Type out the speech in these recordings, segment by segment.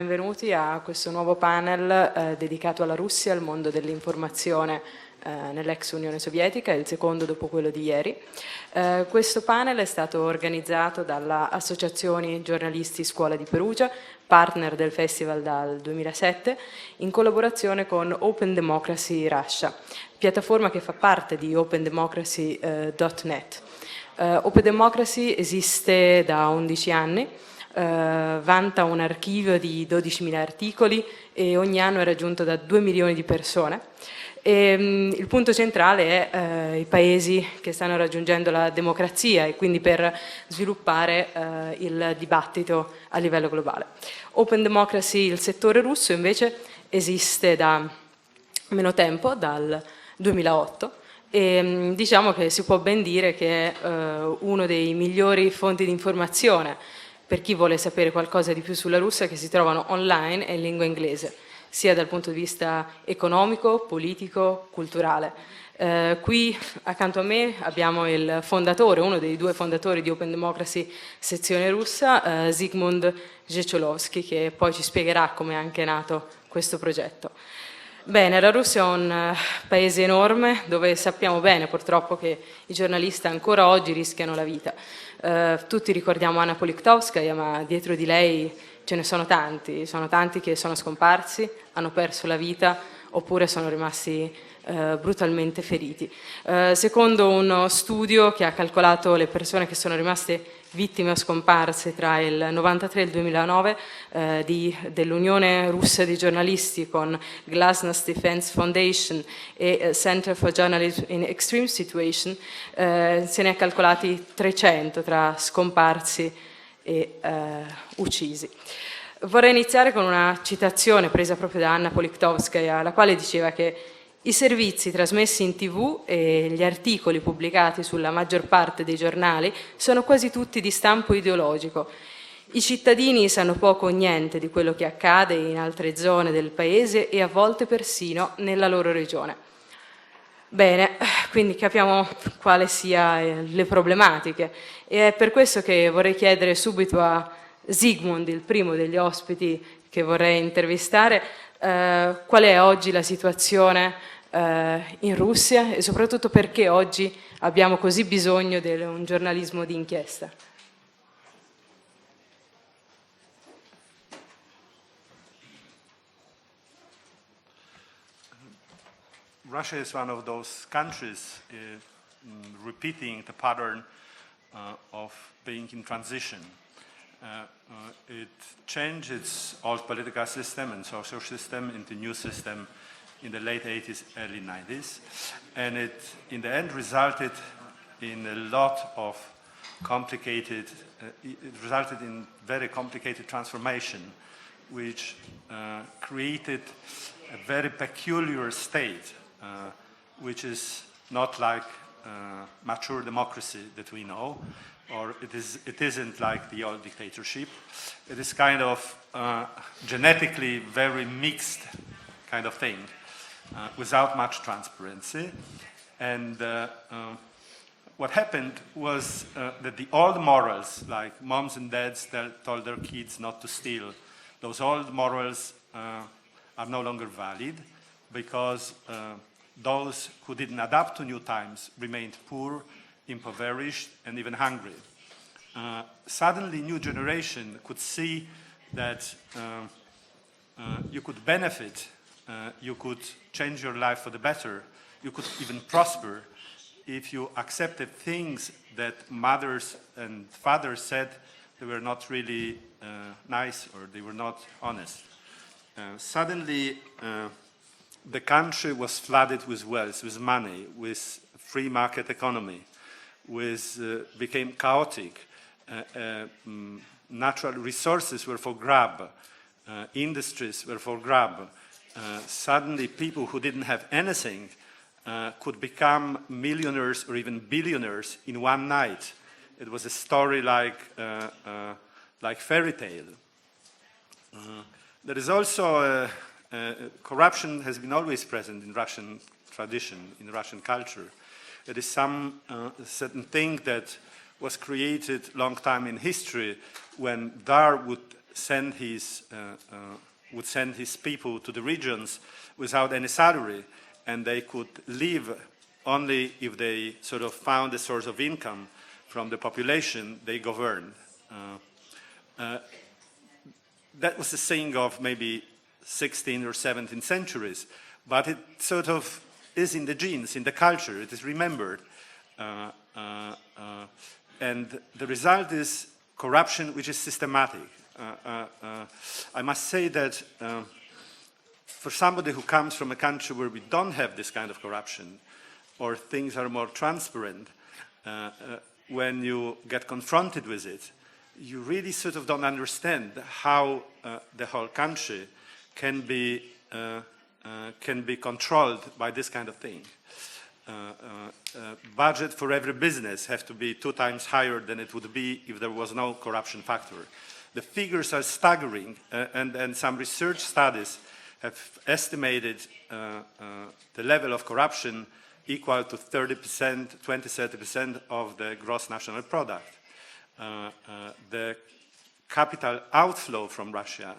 Benvenuti a questo nuovo panel dedicato alla Russia e al mondo dell'informazione nell'ex Unione Sovietica, il secondo dopo quello di ieri. Questo panel è stato organizzato dalla Associazione Giornalisti Scuola di Perugia, partner del festival dal 2007, in collaborazione con openDemocracy Russia, piattaforma che fa parte di openDemocracy.net. openDemocracy esiste da 11 anni, vanta un archivio di 12.000 articoli e ogni anno è raggiunto da 2 milioni di persone. Il punto centrale è i paesi che stanno raggiungendo la democrazia e quindi per sviluppare il dibattito a livello globale. Open Democracy, il settore russo, invece esiste da meno tempo, dal 2008, e diciamo che si può ben dire che è uno dei migliori fonti di informazione per chi vuole sapere qualcosa di più sulla Russia, che si trovano online e in lingua inglese, sia dal punto di vista economico, politico, culturale. Qui accanto a me abbiamo il fondatore, uno dei due fondatori di Open Democracy sezione russa, Zygmunt Dzieciolowski, che poi ci spiegherà come è anche nato questo progetto. Bene, la Russia è un paese enorme dove sappiamo bene purtroppo che i giornalisti ancora oggi rischiano la vita. Tutti ricordiamo Anna Politkovskaya, ma dietro di lei ce ne sono tanti che sono scomparsi, hanno perso la vita oppure sono rimasti brutalmente feriti. Secondo uno studio che ha calcolato le persone che sono rimaste vittime o scomparse tra il 1993 e il 2009 dell'Unione Russa di Giornalisti con Glasnost Defense Foundation e Center for Journalism in Extreme Situation, se ne ha calcolati 300 tra scomparsi e uccisi. Vorrei iniziare con una citazione presa proprio da Anna Politkovskaya, la quale diceva che i servizi trasmessi in TV e gli articoli pubblicati sulla maggior parte dei giornali sono quasi tutti di stampo ideologico. I cittadini sanno poco o niente di quello che accade in altre zone del paese e a volte persino nella loro regione. Bene, quindi capiamo quali siano le problematiche e è per questo che vorrei chiedere subito a Zygmunt, il primo degli ospiti che vorrei intervistare, qual è oggi la situazione in Russia e soprattutto perché oggi abbiamo così bisogno di un giornalismo di inchiesta. Russia is one of those countries repeating the pattern of being in transition. It changed its old political system and social system into a new system in the late 80s, early 90s, and it, in the end, resulted in a lot of complicated, it resulted in very complicated transformation, which created a very peculiar state, which is not like mature democracy that we know, or it isn't like the old dictatorship. It is kind of genetically very mixed kind of thing, without much transparency. And what happened was that the old morals, like moms and dads told their kids not to steal, those old morals are no longer valid because those who didn't adapt to new times remained poor, impoverished, and even hungry. Suddenly, new generation could see that you could benefit, you could change your life for the better, you could even prosper if you accepted things that mothers and fathers said they were not really nice or they were not honest. Suddenly, the country was flooded with wealth, with money, with free market economy, became chaotic. Natural resources were for grab, industries were for grab. Suddenly, people who didn't have anything could become millionaires or even billionaires in one night. It was a story like fairy tale. There is also corruption has been always present in Russian tradition, in Russian culture. It is some certain thing that was created long time in history when Tsar would send his people to the regions without any salary, and they could live only if they sort of found a source of income from the population they governed. That was the thing of maybe 16th or 17th centuries, but it sort of is in the genes, in the culture, it is remembered. And the result is corruption which is systematic. I must say that for somebody who comes from a country where we don't have this kind of corruption, or things are more transparent, when you get confronted with it, you really sort of don't understand how the whole country can be controlled by this kind of thing. Budget for every business have to be 2 times higher than it would be if there was no corruption factor. The figures are staggering, and some research studies have estimated the level of corruption equal to 30%, 20-30% of the gross national product. The capital outflow from Russia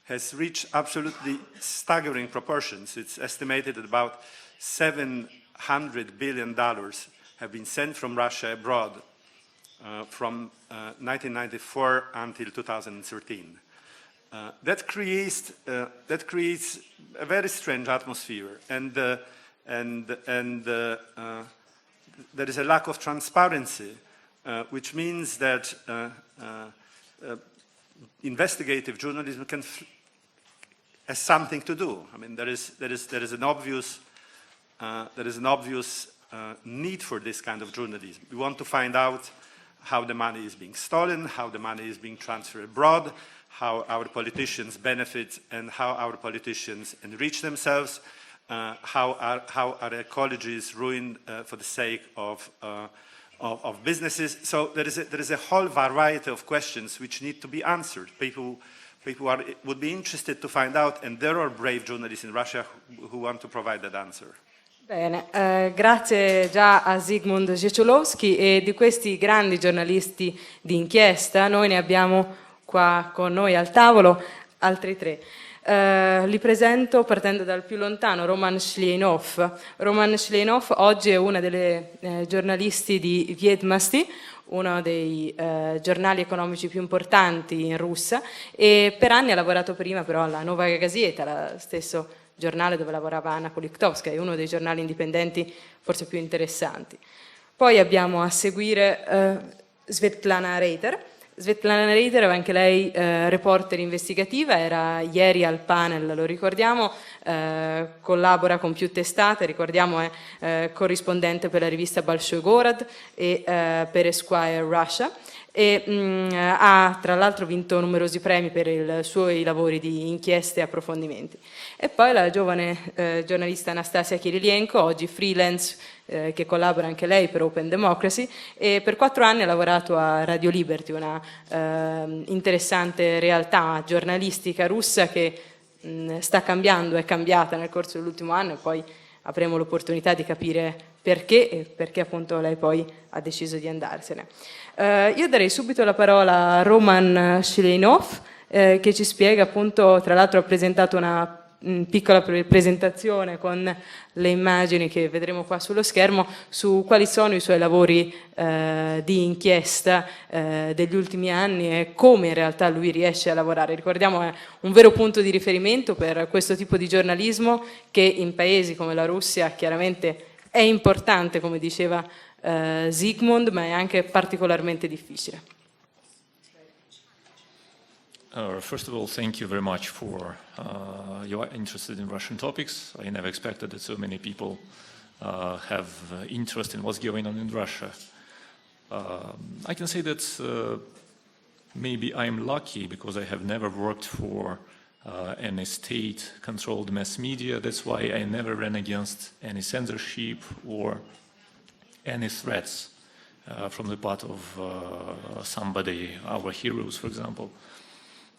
has reached absolutely staggering proportions. It's estimated that about $700 billion have been sent from Russia abroad from 1994 until 2013. That creates a very strange atmosphere, and there is a lack of transparency, which means that investigative journalism has something to do. I mean, there is an obvious need for this kind of journalism. We want to find out how the money is being stolen, how the money is being transferred abroad, how our politicians benefit and how our politicians enrich themselves, how our ecology is ruined for the sake of businesses. So there is a whole variety of questions which need to be answered. People would be interested to find out, and there are brave journalists in Russia who want to provide that answer. Bene, grazie già a Zygmunt Dzieciolowski, e di questi grandi giornalisti di inchiesta noi ne abbiamo qua con noi al tavolo altri 3. Li presento partendo dal più lontano, Roman Shleinov. Roman Shleinov oggi è una delle giornalisti di Vedomosti, uno dei giornali economici più importanti in Russia, e per anni ha lavorato prima però alla Novaya Gazeta, lo stesso giornale dove lavorava Anna Politkovskaya, uno dei giornali indipendenti forse più interessanti. Poi abbiamo a seguire Svetlana Reiter. Svetlana Reiter, anche lei reporter investigativa, era ieri al panel, lo ricordiamo, collabora con più testate, ricordiamo è corrispondente per la rivista Bolshoi Gorod e per Esquire Russia, e ha tra l'altro vinto numerosi premi per i suoi lavori di inchieste e approfondimenti. E poi la giovane giornalista Anastasia Kirilenko, oggi freelance, che collabora anche lei per openDemocracy, e per 4 anni ha lavorato a Radio Liberty, una interessante realtà giornalistica russa che sta cambiando, è cambiata nel corso dell'ultimo anno, e poi avremo l'opportunità di capire perché e perché appunto lei poi ha deciso di andarsene. Io darei subito la parola a Roman Shleinov, che ci spiega appunto, tra l'altro ha presentato una piccola presentazione con le immagini che vedremo qua sullo schermo su quali sono i suoi lavori di inchiesta degli ultimi anni e come in realtà lui riesce a lavorare. Ricordiamo è un vero punto di riferimento per questo tipo di giornalismo che in paesi come la Russia chiaramente è importante, come diceva Zygmunt, ma è anche particolarmente difficile. First of all, thank you very much for you are interested in Russian topics. I never expected that so many people have interest in what's going on in Russia. I can say that maybe I'm lucky because I have never worked for any state-controlled mass media. That's why I never ran against any censorship or any threats from the part of somebody, our heroes, for example.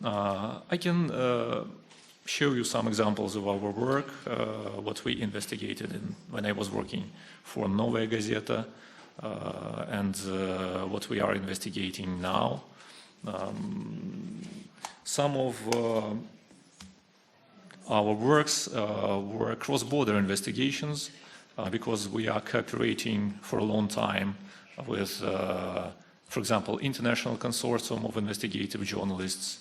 I can show you some examples of our work, what we investigated when I was working for Novaya Gazeta, and what we are investigating now. Some of our works were cross-border investigations because we are cooperating for a long time with, for example, International Consortium of Investigative Journalists.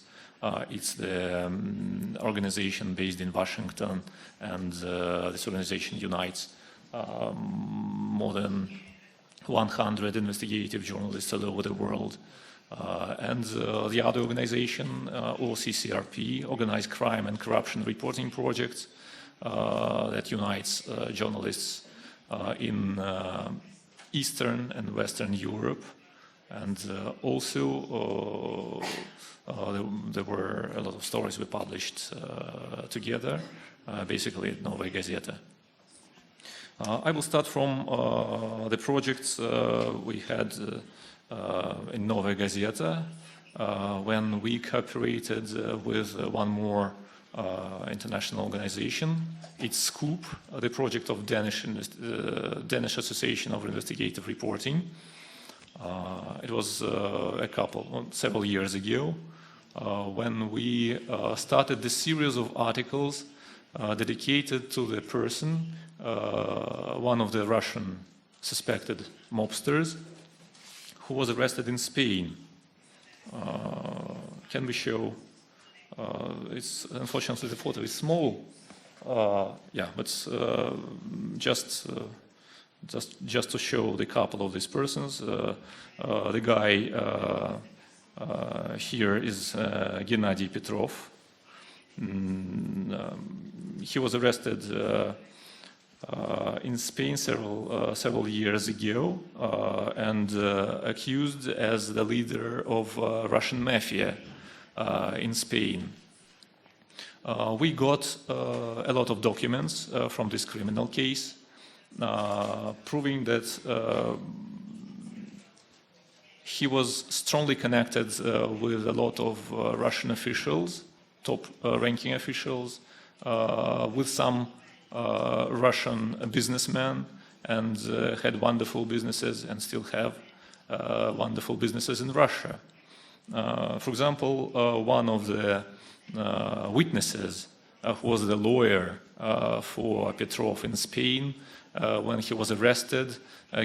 It's the organization based in Washington, and this organization unites more than 100 investigative journalists all over the world. And the other organization, OCCRP, Organized Crime and Corruption Reporting Project, that unites journalists in Eastern and Western Europe. And also there were a lot of stories we published together, basically at Novaya Gazeta. I will start from the projects we had in Novaya Gazeta when we cooperated with one more international organization. It's SCOOP, the project of Danish Association of Investigative Reporting. It was several years ago when we started the series of articles dedicated to the person, one of the Russian suspected mobsters, who was arrested in Spain. Can we show? It's unfortunately the photo is small. Yeah, but just to show the couple of these persons. The guy here is Gennady Petrov. He was arrested in Spain several years ago and accused as the leader of Russian mafia in Spain. We got a lot of documents from this criminal case proving that he was strongly connected with a lot of Russian officials, top ranking officials, with some Russian businessmen, and had wonderful businesses and still have wonderful businesses in Russia. For example, one of the witnesses who was the lawyer for Petrov in Spain when he was arrested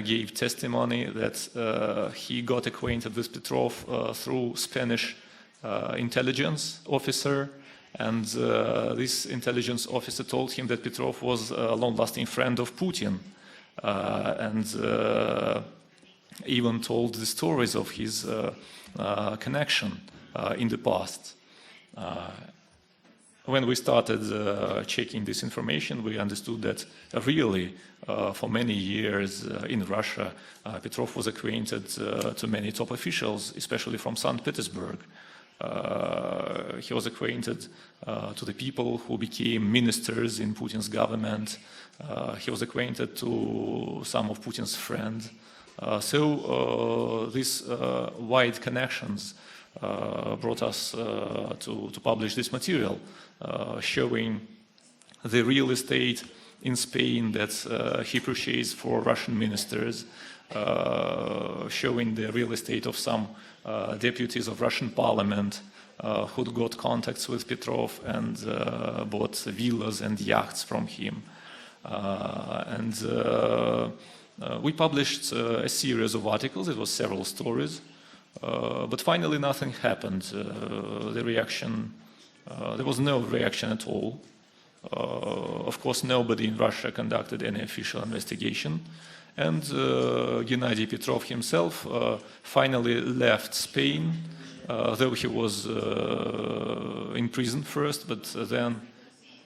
gave testimony that he got acquainted with Petrov through Spanish intelligence officer. And this intelligence officer told him that Petrov was a long-lasting friend of Putin, and even told the stories of his connection in the past. When we started checking this information, we understood that really for many years in Russia, Petrov was acquainted to many top officials, especially from St. Petersburg. He was acquainted to the people who became ministers in Putin's government. He was acquainted to some of Putin's friends. So these wide connections brought us to publish this material, showing the real estate in Spain that he purchased for Russian ministers, showing the real estate of some deputies of Russian parliament who got contacts with Petrov and bought villas and yachts from him. We published a series of articles. It was several stories, but finally nothing happened. There was no reaction at all. Of course, nobody in Russia conducted any official investigation. And Gennady Petrov himself finally left Spain, though he was in prison first, but then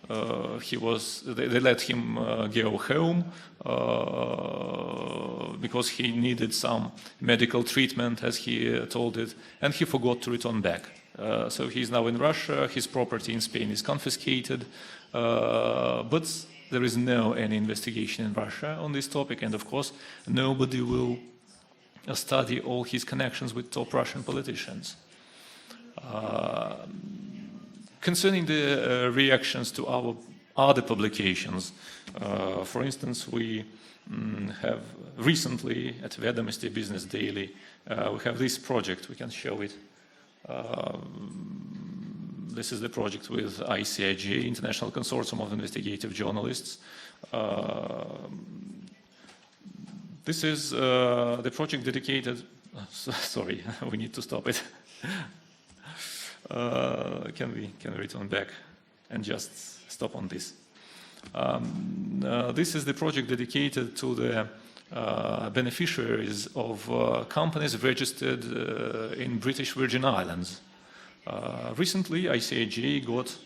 they let him go home because he needed some medical treatment, as he told it, and he forgot to return back. So he's now in Russia. His property in Spain is confiscated, but there is any investigation in Russia on this topic, and of course nobody will study all his connections with top Russian politicians. Concerning the reactions to our other publications, for instance, we have recently at Vedomosti Business Daily, we have this project, we can show it. This is the project with ICIJ, International Consortium of Investigative Journalists. This is the project dedicated. Sorry, we need to stop it. Can we return back and just stop on this? This is the project dedicated to the beneficiaries of companies registered in British Virgin Islands. Recently, ICIJ got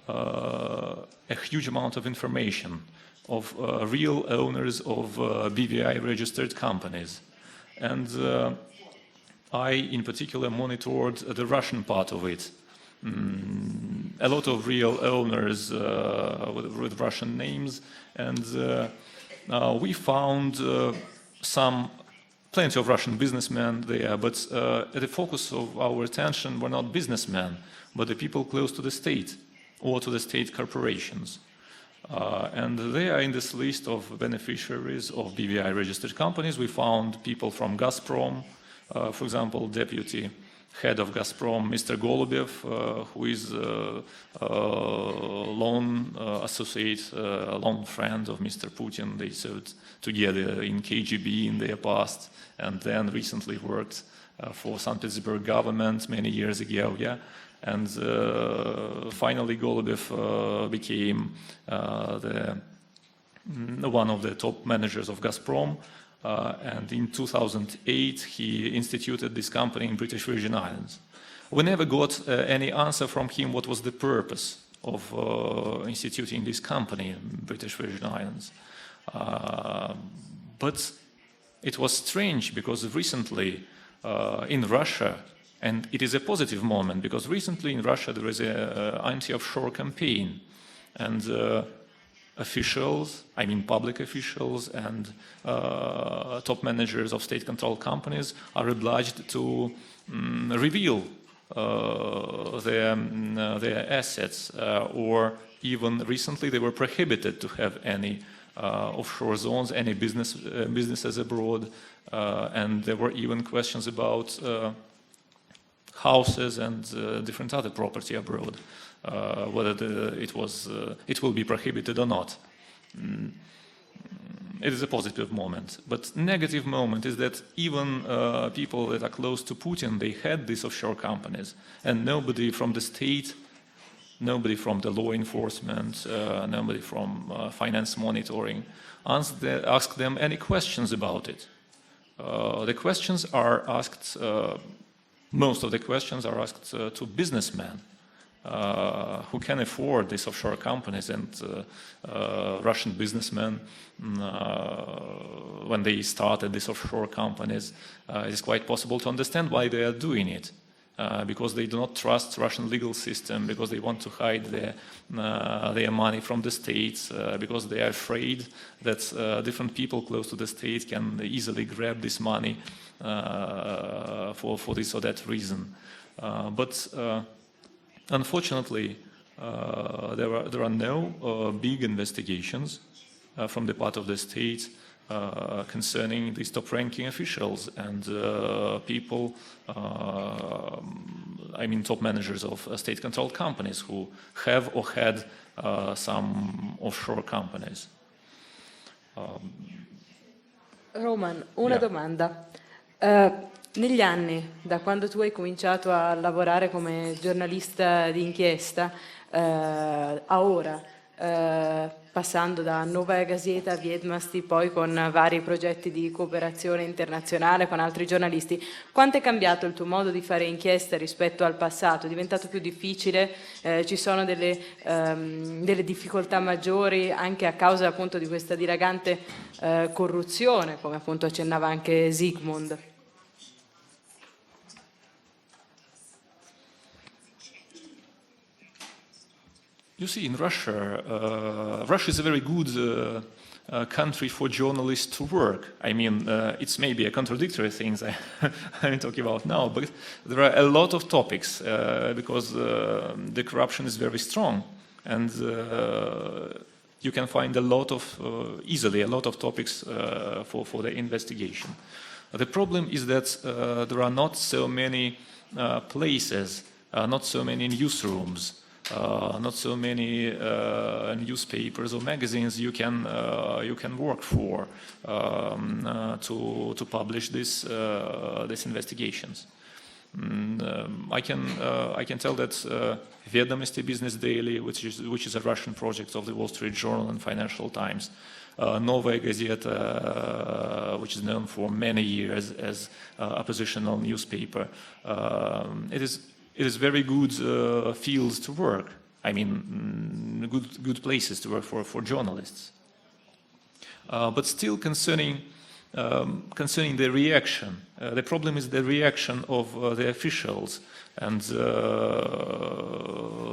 a huge amount of information of real owners of BVI-registered companies. And I, in particular, monitored the Russian part of it. A lot of real owners with Russian names, and we found plenty of Russian businessmen there, but the focus of our attention were not businessmen, but the people close to the state or to the state corporations. And there, in this list of beneficiaries of BVI-registered companies, we found people from Gazprom, for example, deputy head of Gazprom, Mr. Golubev, who is a long associate, a long friend of Mr. Putin. They served together in KGB in their past, and then recently worked for St. Petersburg government many years ago. Yeah, and finally Golubev became one of the top managers of Gazprom. And in 2008, he instituted this company in British Virgin Islands. We never got any answer from him what was the purpose of instituting this company in British Virgin Islands. But it was strange because recently in Russia, and it is a positive moment because recently in Russia there is an anti-offshore campaign, and officials, I mean public officials and top managers of state-controlled companies are obliged to reveal their assets, or even recently they were prohibited to have any offshore zones, any businesses abroad, and there were even questions about houses and different other property abroad. Whether it will be prohibited or not. It is a positive moment. But negative moment is that even people that are close to Putin, they had these offshore companies, and nobody from the state, nobody from the law enforcement, nobody from finance monitoring asked them any questions about it. The questions are asked, most of the questions are asked to businessmen. Who can afford these offshore companies, and Russian businessmen, when they started these offshore companies, it is quite possible to understand why they are doing it. Because they do not trust Russian legal system, because they want to hide their money from the state, because they are afraid that different people close to the state can easily grab this money for this or that reason. But unfortunately, there are no big investigations from the part of the state concerning these top-ranking officials and people, I mean top managers of state-controlled companies who have or had some offshore companies. Roman, una domanda. Negli anni, da quando tu hai cominciato a lavorare come giornalista di inchiesta a ora, passando da Novaya Gazeta a Vedomosti, poi con vari progetti di cooperazione internazionale con altri giornalisti, quanto è cambiato il tuo modo di fare inchiesta rispetto al passato? È diventato più difficile? Ci sono delle difficoltà maggiori anche a causa appunto di questa dilagante corruzione, come appunto accennava anche Zygmunt? You see, in Russia, Russia is a very good country for journalists to work. I mean, it's maybe a contradictory things I'm talking about now, but there are a lot of topics because the corruption is very strong, and you can find easily a lot of topics for the investigation. The problem is that there are not so many places, not so many newsrooms, not so many newspapers or magazines you can work for to publish these investigations. I can tell that Vedomosti Business Daily, which is a Russian project of the Wall Street Journal and Financial Times, Novaya Gazeta, which is known for many years as oppositional newspaper, it is very good fields to work. I mean, good places to work for journalists. But still, concerning the reaction, the problem is the reaction of the officials and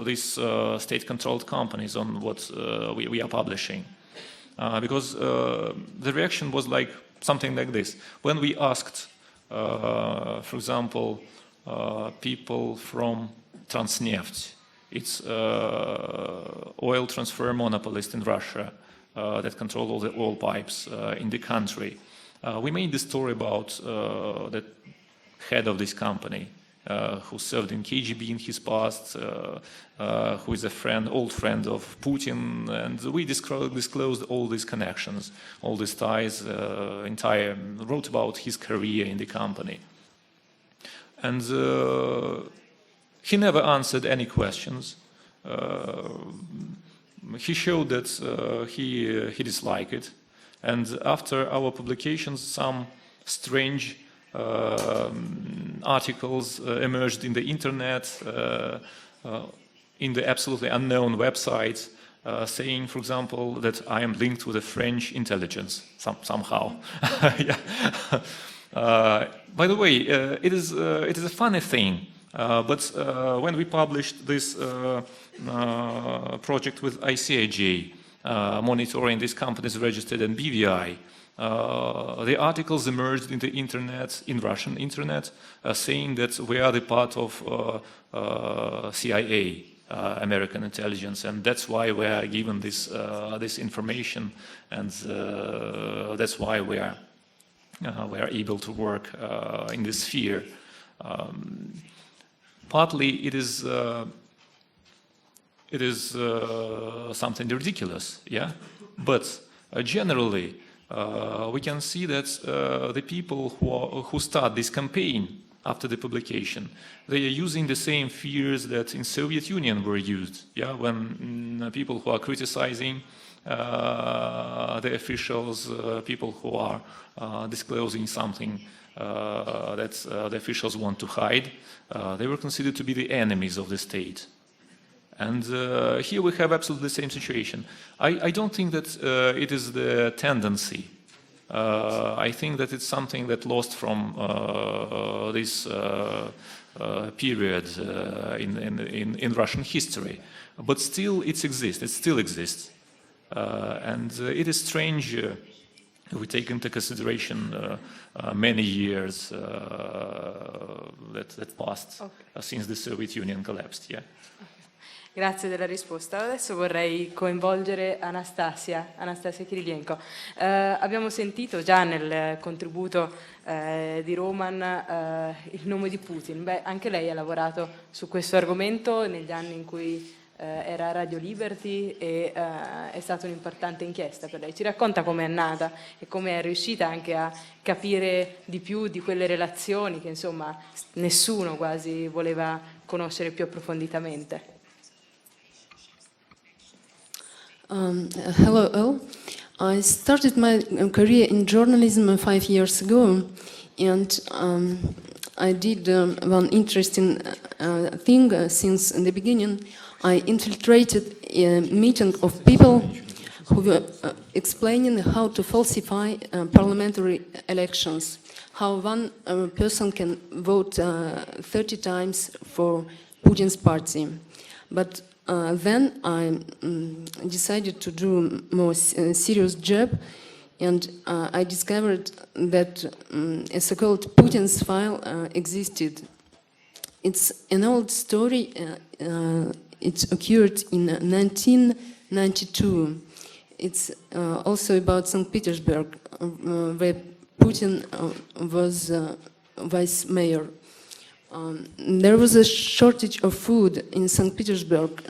these state-controlled companies on what we are publishing. Because the reaction was like something like this. When we asked, for example, people from Transneft, it's oil transfer monopolist in Russia that control all the oil pipes in the country. We made the story about the head of this company who served in KGB in his past, who is a old friend of Putin, and we disclosed all these connections, all these ties, wrote about his career in the company. And he never answered any questions. He showed that he disliked it. And after our publications, some strange articles emerged in the internet, in the absolutely unknown websites, saying, for example, that I am linked with the French intelligence somehow. Yeah. By the way, it is a funny thing, but when we published this project with ICIJ, monitoring these companies registered in BVI, the articles emerged in the internet, in Russian internet, saying that we are the part of CIA, American intelligence, and that's why we are given this information, and that's why we are able to work in this sphere. Partly it is something ridiculous, yeah, but generally we can see that the people who start this campaign after the publication, they are using the same fears that in Soviet Union were used, yeah, when people who are criticizing the officials, people who are disclosing something that the officials want to hide, they were considered to be the enemies of the state. And here we have absolutely the same situation. I don't think that it is the tendency. I think that it's something that lost from this period in Russian history. But still it exists, it still exists. And it is strange if we take into consideration many years that passed since the Soviet Union collapsed. Yeah. Grazie della risposta. Adesso vorrei coinvolgere Anastasia Kirilenko. Abbiamo sentito già nel contributo di Roman il nome di Putin. Beh, anche lei ha lavorato su questo argomento negli anni in cui era a Radio Liberty e è stata un'importante inchiesta per lei. Ci racconta come è nata e come è riuscita anche a capire di più di quelle relazioni che insomma nessuno quasi voleva conoscere più approfonditamente. Hello all. I started my career in journalism 5 years ago, and I did one interesting thing since the beginning. I infiltrated a meeting of people who were explaining how to falsify parliamentary elections, how one person can vote 30 times for Putin's party. But then I decided to do a more serious job, and I discovered that a so-called Putin's file existed. It's an old story. It occurred in 1992. It's also about St. Petersburg, where Putin was vice mayor. there was a shortage of food in St. Petersburg,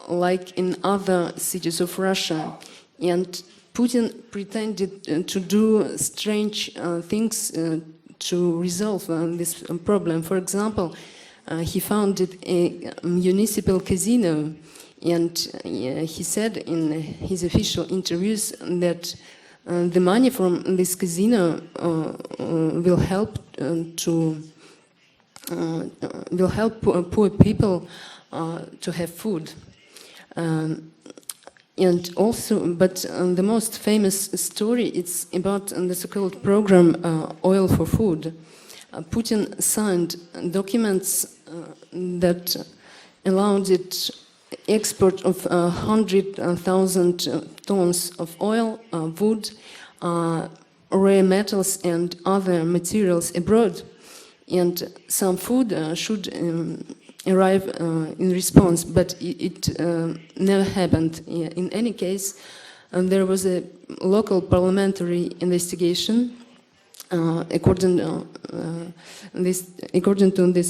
like in other cities of Russia, and Putin pretended to do strange things to resolve this problem. For example, he founded a municipal casino, and he said in his official interviews that the money from this casino will help poor people to have food. And also, but the most famous story is about the so-called program Oil for Food. Putin signed documents that allowed it export of 100,000 tons of oil, wood, rare metals and other materials abroad. And some food should arrive in response, but it never happened. In any case, there was a local parliamentary investigation. According to this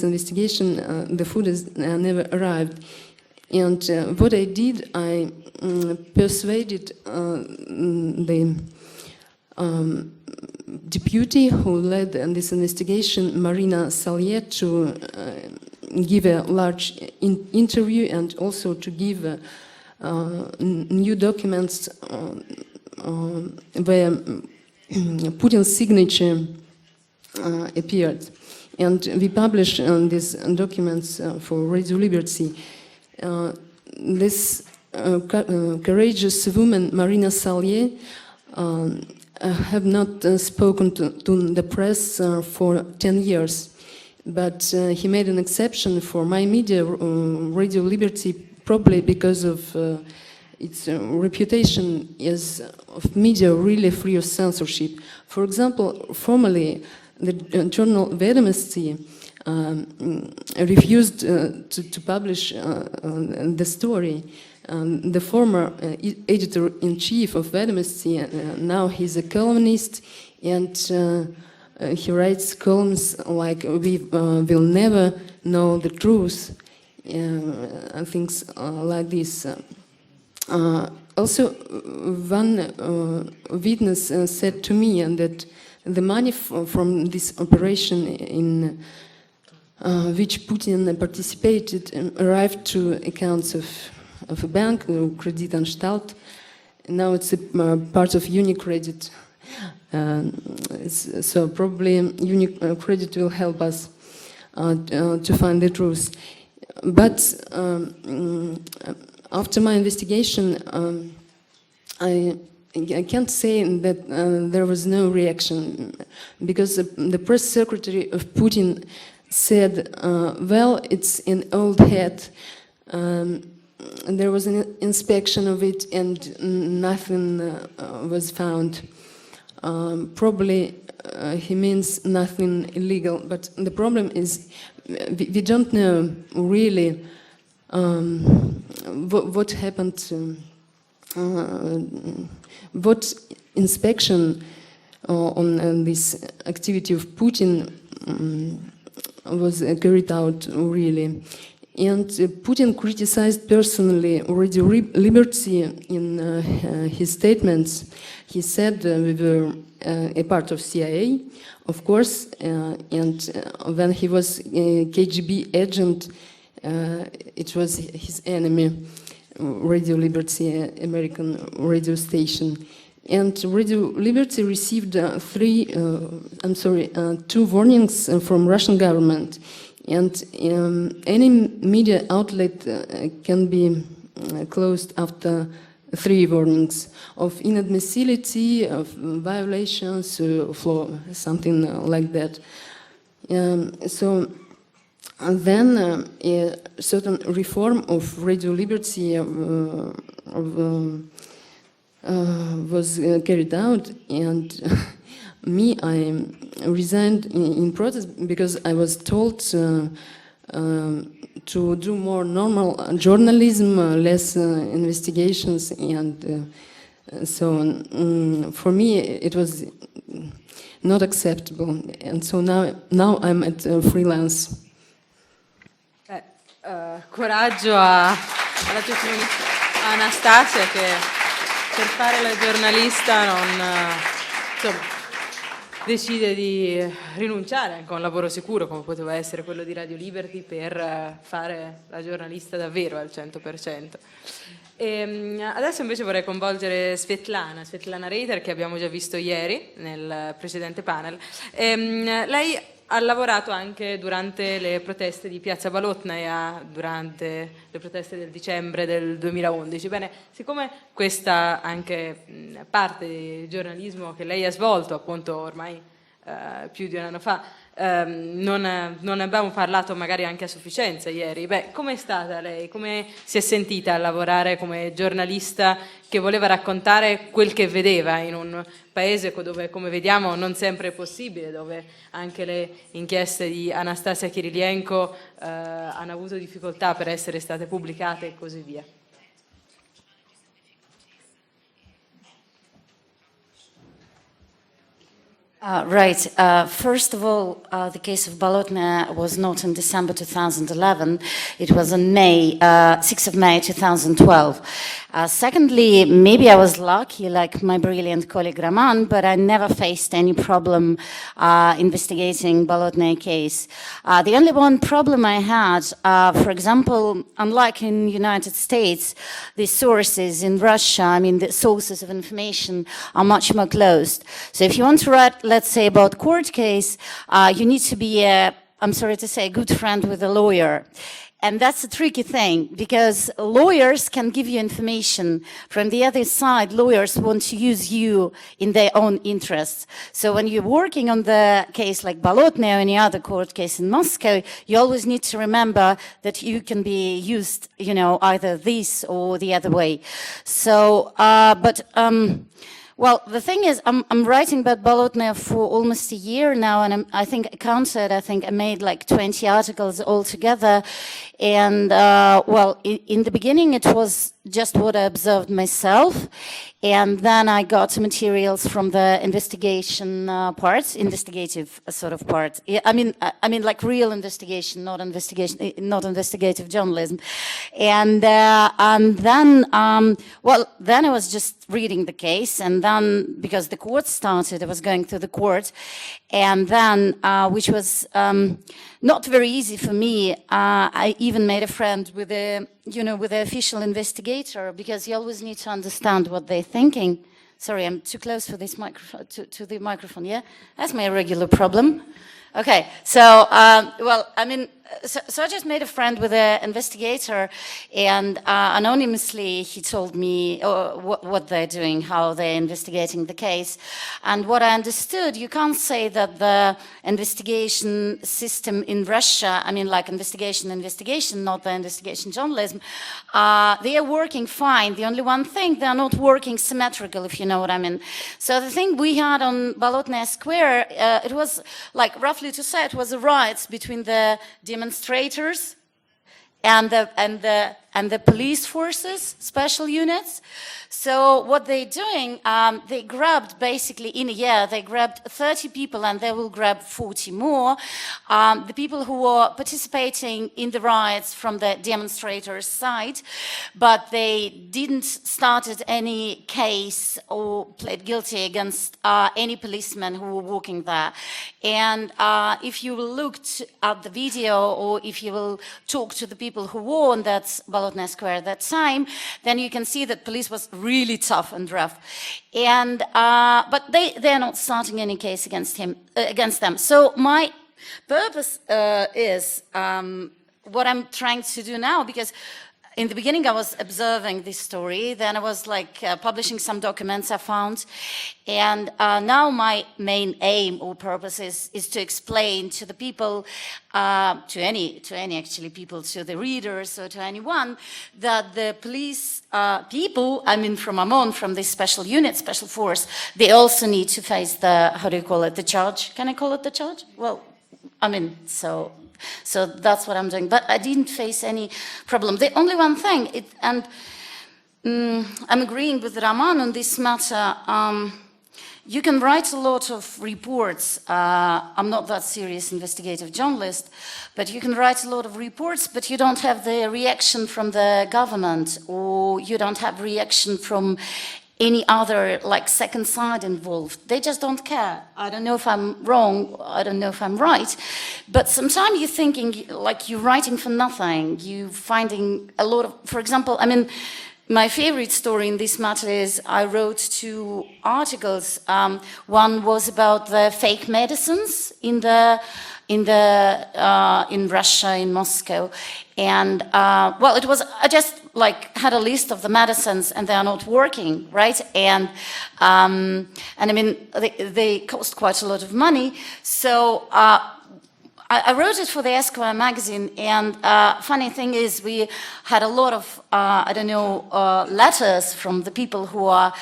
investigation, the food has never arrived. And what I did, I persuaded the deputy who led this investigation, Marina Salye, to give a large interview and also to give new documents where Putin's signature appeared. And we published these documents for Radio Liberty. This courageous woman, Marina Salye, have not spoken to the press for 10 years. But he made an exception for my media, Radio Liberty, probably because of its reputation as of media really free of censorship. For example, formerly, the journal Vedomosti refused to publish the story. The former editor-in-chief of Vedomosti, now he's a columnist, and he writes columns like "We will never know the truth," and things like this. Also, one witness said to me that the money from this operation in which Putin participated arrived to accounts of a bank, Kreditanstalt. Now it's a part of Unicredit. So probably Unicredit will help us to find the truth. But after my investigation, I can't say that there was no reaction, because the press secretary of Putin said, well, it's an old hat. There was an inspection of it and nothing was found. Probably he means nothing illegal, but the problem is we don't know really what happened, what inspection on this activity of Putin was carried out really. And Putin criticized personally Radio Liberty in his statements. He said we were a part of CIA, of course, and when he was a KGB agent, it was his enemy, Radio Liberty, American radio station. And Radio Liberty received 2 warnings from Russian government. And any media outlet can be closed after 3 warnings of inadmissibility, of violations of law, something like that. So then a certain reform of Radio Liberty was carried out, and me, I resigned in protest because I was told to do more normal journalism, less investigations, and so on. For me, it was not acceptable, and so now I'm at freelance. coraggio alla Anastasia che per fare la giornalista decide di rinunciare a un lavoro sicuro come poteva essere quello di Radio Liberty per fare la giornalista davvero al 100%. Adesso invece vorrei coinvolgere Svetlana Reiter, che abbiamo già visto ieri nel precedente panel. Lei ha lavorato anche durante le proteste di Piazza Bolotnaia, durante le proteste del dicembre del 2011. Bene, siccome questa anche parte di giornalismo che lei ha svolto appunto ormai più di un anno fa, non abbiamo parlato magari anche a sufficienza ieri. Com'è stata lei? Come si è sentita a lavorare come giornalista che voleva raccontare quel che vedeva in un paese dove, come vediamo, non sempre è possibile, dove anche le inchieste di Anastasia Kirilenko hanno avuto difficoltà per essere state pubblicate e così via? Right. First of all, the case of Bolotnaya was not in December 2011. It was on May, 6th of May 2012. Secondly, maybe I was lucky, like my brilliant colleague Raman, but I never faced any problem investigating Bolotnaya case. The only one problem I had, for example, unlike in the United States, the sources in Russia, I mean, the sources of information are much more closed. So if you want to write, let's say, about court case, you need to be, I'm sorry to say, a good friend with a lawyer. And that's a tricky thing, because lawyers can give you information. From the other side, lawyers want to use you in their own interests. So when you're working on the case like Bolotnaya or any other court case in Moscow, you always need to remember that you can be used, either this or the other way. So, well, the thing is, I'm writing about Bolotnaya for almost a year now, and I think I made like 20 articles altogether. And, well, in the beginning, it was just what I observed myself. And then I got materials from the investigation part, investigative sort of part. I mean, like real investigation, not investigative journalism. And then, well, then I was just reading the case, and then because the court started, I was going through the court, and then, which was not very easy for me. I even made a friend with the official investigator, because you always need to understand what they're thinking. Sorry, I'm too close for this microphone, to the microphone, yeah? That's my regular problem. Okay, so, well, I mean, so I just made a friend with an investigator, and anonymously he told me what they're doing, how they're investigating the case. And what I understood, you can't say that the investigation system in Russia, I mean, like investigation, not the investigation journalism, they are working fine. The only one thing, they're not working symmetrical, if you know what I mean. So the thing we had on Bolotnaya Square, it was like, roughly to say, it was a riot between the demonstrators and the police forces, special units. So what they're doing, they grabbed basically in a year, they grabbed 30 people and they will grab 40 more. The people who were participating in the riots from the demonstrators' side, but they didn't started any case or pled guilty against any policemen who were walking there. And if you looked at the video, or if you will talk to the people who were on that Bolotnaya Square at that time, then you can see that police was really tough and rough. And but they're not starting any case against them. So my purpose is what I'm trying to do now, because in the beginning I was observing this story, then I was like publishing some documents I found, and now my main aim or purpose is to explain to the people, to any actually people, to the readers or to anyone, that the police people, I mean from Amon, from this special unit, special force, they also need to face the, how do you call it, the charge? Can I call it the charge? Well, I mean, so that's what I'm doing. But I didn't face any problem. The only one thing, I'm agreeing with Raman on this matter, you can write a lot of reports. I'm not that serious investigative journalist, but you can write a lot of reports, but you don't have the reaction from the government, or you don't have reaction from any other like second side involved. They just don't care. I don't know if I'm wrong, I don't know if I'm right, but sometimes you're thinking like you're writing for nothing. You're finding a lot of, for example, I mean, my favorite story in this matter is I wrote 2 articles. One was about the fake medicines in Russia, in Moscow, and well, it was, I just like had a list of the medicines and they are not working, right? And I mean, they cost quite a lot of money. So I wrote it for the Esquire magazine, and funny thing is we had a lot of, I don't know, letters from the people who are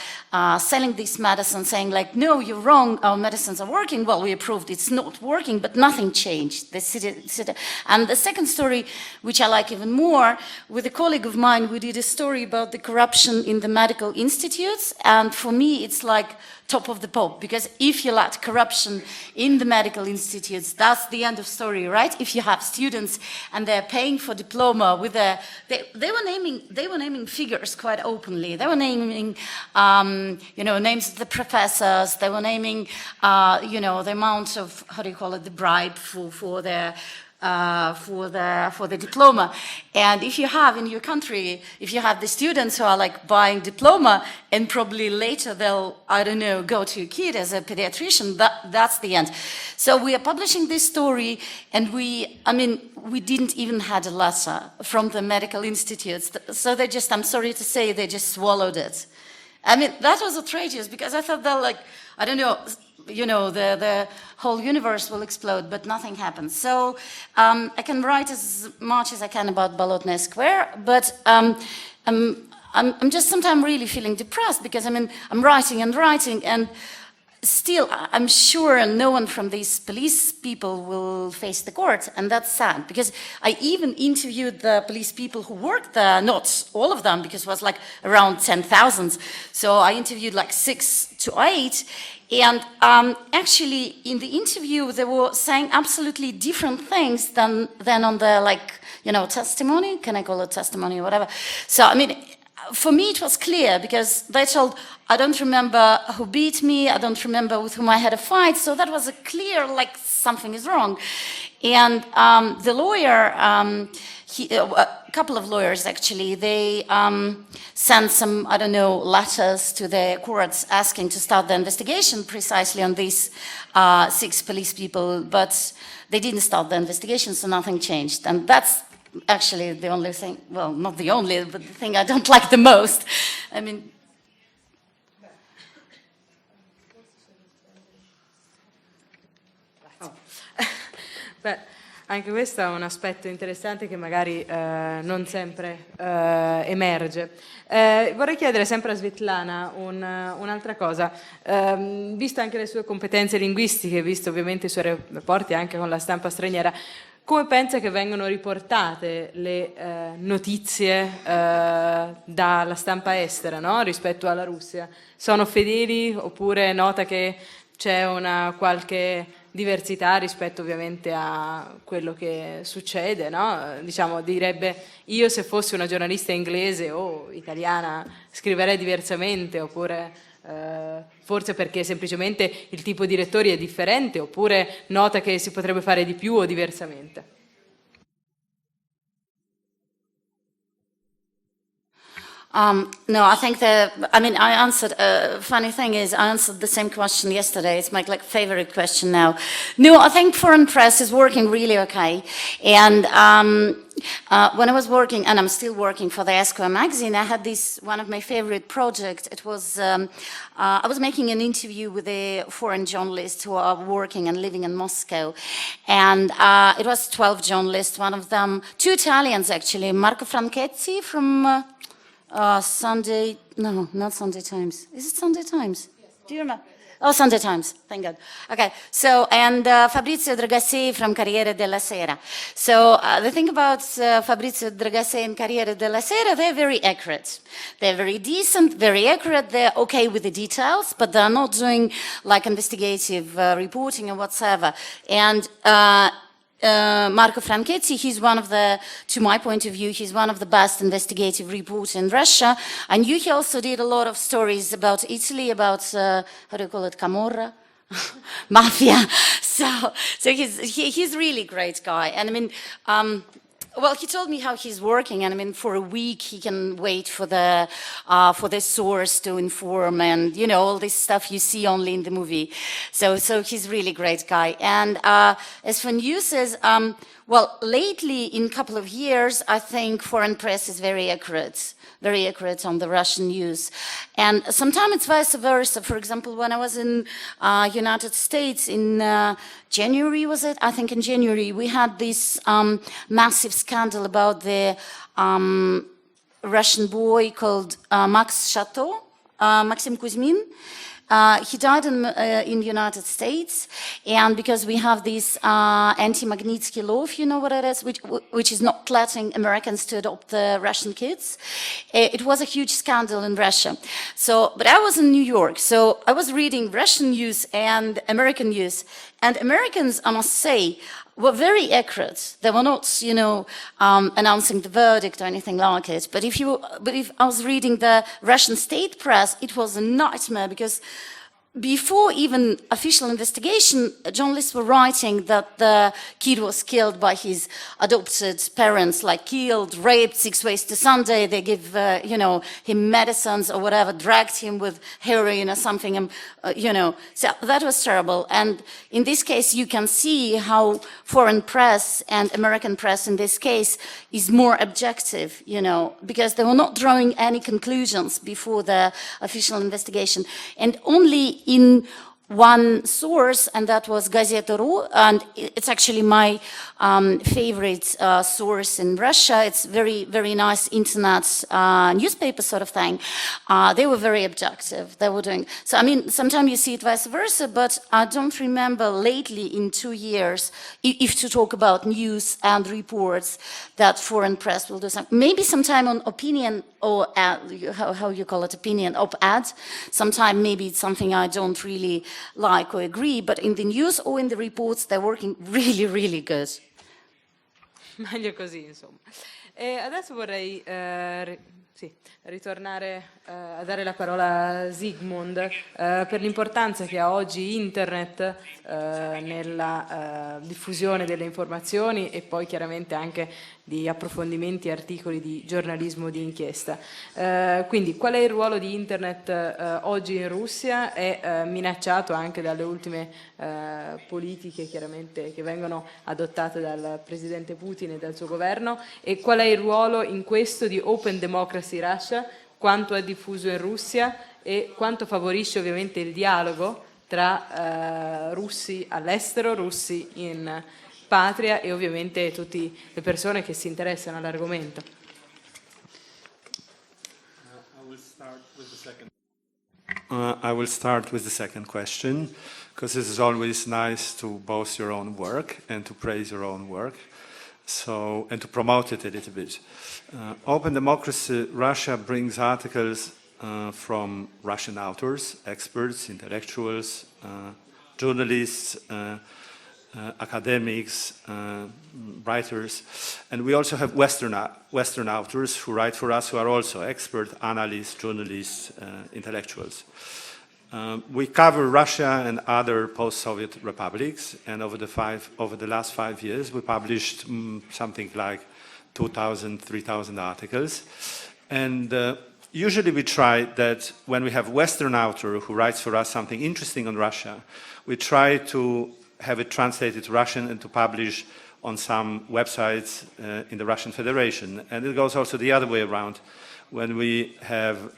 selling these medicines saying like, no, you're wrong, our medicines are working. Well, we approved it's not working, but nothing changed. And the second story, which I like even more, with a colleague of mine, we did a story about the corruption in the medical institutes, and for me it's like top of the pop, because if you let corruption in the medical institutes, that's the end of story, right? If you have students and they're paying for diploma with a, they were naming figures quite openly. They were naming, you know, names of the professors. They were naming, you know, the amount of, how do you call it, the bribe for the diploma. And if you have in your country, if you have the students who are like buying diploma and probably later they'll, I don't know, go to a kid as a pediatrician, that's the end. So we are publishing this story, and I mean, we didn't even had a letter from the medical institutes. So they just, I'm sorry to say, they just swallowed it. I mean, that was outrageous, because I thought they're like, I don't know, you know, the whole universe will explode, but nothing happens. So I can write as much as I can about Bolotnaya Square, but I'm just sometimes really feeling depressed, because I mean, I'm writing and writing, and still I'm sure no one from these police people will face the court, and that's sad, because I even interviewed the police people who worked there, not all of them, because it was like around 10,000. So I interviewed like 6 to 8. And actually, in the interview, they were saying absolutely different things than on the, like, you know, testimony. Can I call it testimony or whatever? So, I mean, for me, it was clear, because they told, I don't remember who beat me, I don't remember with whom I had a fight. So that was a clear, like, something is wrong. And the lawyer, a couple of lawyers actually, they sent some, I don't know, letters to the courts asking to start the investigation precisely on these 6 police people, but they didn't start the investigation, so nothing changed. And that's actually the only thing, well, not the only, but the thing I don't like the most. I mean, beh, anche questo è un aspetto interessante che magari non sempre emerge. Vorrei chiedere sempre a Svetlana un'altra cosa. Visto anche le sue competenze linguistiche, visto ovviamente i suoi rapporti anche con la stampa straniera, come pensa che vengono riportate le notizie dalla stampa estera, no? Rispetto alla Russia? Sono fedeli, oppure nota che c'è una qualche diversità rispetto ovviamente a quello che succede, no? Diciamo, direbbe, io se fossi una giornalista inglese o italiana scriverei diversamente, oppure forse perché semplicemente il tipo di lettori è differente, oppure nota che si potrebbe fare di più o diversamente. No, I think I answered, funny thing is, I answered the same question yesterday. It's my like favorite question now. No, I think foreign press is working really okay. And when I was working, and I'm still working for the Esquire magazine, I had one of my favorite projects. It was, I was making an interview with a foreign journalists who are working and living in Moscow. And it was 12 journalists, one of them, 2 Italians actually, Marco Franchetti from Sunday, no, not Sunday Times. Is it Sunday Times? Yes. Do you remember? Oh, Sunday Times, thank God. Okay, so, and Fabrizio Dragassi from Corriere della Sera. So the thing about Fabrizio Dragassi and Corriere della Sera, they're very accurate. They're very decent, very accurate, they're okay with the details, but they're not doing like investigative reporting or whatsoever. And Marco Franchetti, he's one of the, to my point of view, he's one of the best investigative reporters in Russia. And he also did a lot of stories about Italy, about, how do you call it, Camorra? Mafia. So he's really great guy. And I mean, well, he told me how he's working, and I mean, for a week he can wait for the source to inform, and you know, all this stuff you see only in the movie. So he's really great guy. And as for news, well, lately in a couple of years, I think foreign press is very accurate on the Russian news. And sometimes it's vice versa. For example, when I was in United States in January, was it? I think in January, we had this massive scandal about the Russian boy called Max Chateau, Maxim Kuzmin. He died in the United States, and because we have this anti-Magnitsky law, if you know what it is, which is not letting Americans to adopt the Russian kids, it was a huge scandal in Russia. So, but I was in New York, so I was reading Russian news and American news, and Americans, I must say, were very accurate. They were not, you know, announcing the verdict or anything like it. But if I was reading the Russian state press, it was a nightmare, because before even official investigation, journalists were writing that the kid was killed by his adopted parents, like killed, raped 6 ways to Sunday. They give, you know, him medicines or whatever, dragged him with heroin or something, you know. So that was terrible. And in this case, you can see how foreign press and American press in this case is more objective, you know, because they were not drawing any conclusions before the official investigation. And only in one source, and that was Gazeta.ru, and it's actually my favorite source in Russia. It's very, very nice internet newspaper sort of thing. They were very objective. They were doing, so I mean, sometimes you see it vice versa, but I don't remember lately in 2 years, if to talk about news and reports, that foreign press will do something. Maybe sometime on opinion, or how you call it, opinion, op-ed. Sometime maybe it's something I don't really like or agree, but in the news or in the reports they're working really, really good. Meglio così, insomma. E adesso vorrei ritornare a dare la parola a Zygmunt per l'importanza che ha oggi Internet nella diffusione delle informazioni e poi chiaramente anche di approfondimenti e articoli di giornalismo di inchiesta. Quindi qual è il ruolo di Internet oggi in Russia? È minacciato anche dalle ultime politiche chiaramente che vengono adottate dal presidente Putin e dal suo governo, e qual è il ruolo in questo di openDemocracy Russia, quanto è diffuso in Russia e quanto favorisce ovviamente il dialogo tra russi all'estero, russi in patria e ovviamente tutte le persone che si interessano all'argomento. I will start with the second question, because it is always nice to boast your own work and to praise your own work, so, and to promote it a little bit. openDemocracy Russia brings articles from Russian authors, experts, intellectuals, journalists, academics, writers, and we also have Western authors who write for us, who are also experts, analysts, journalists, intellectuals. We cover Russia and other post-Soviet republics, and over the last 5 years we published something like 2,000, 3,000 articles. And usually we try that when we have a Western author who writes for us something interesting on Russia, we try to have it translated to Russian and to publish on some websites in the Russian Federation. And it goes also the other way around. When we have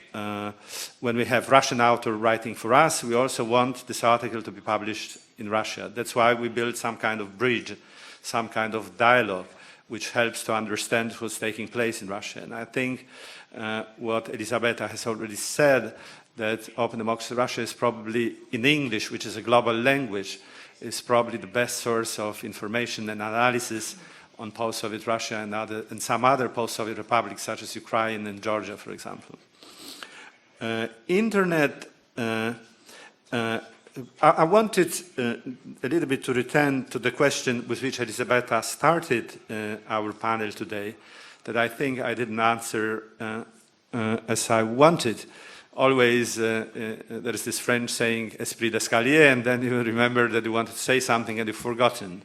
Russian author writing for us, we also want this article to be published in Russia. That's why we build some kind of bridge, some kind of dialogue, which helps to understand what's taking place in Russia. And I think what Elisabetta has already said, that Open Democracy Russia is probably, in English, which is a global language, is probably the best source of information and analysis on post-Soviet Russia and some other post-Soviet republics, such as Ukraine and Georgia, for example. Internet, I wanted a little bit to return to the question with which Elisabetta started our panel today, that I think I didn't answer as I wanted. Always there is this French saying, esprit d'escalier, and then you remember that you wanted to say something and you've forgotten.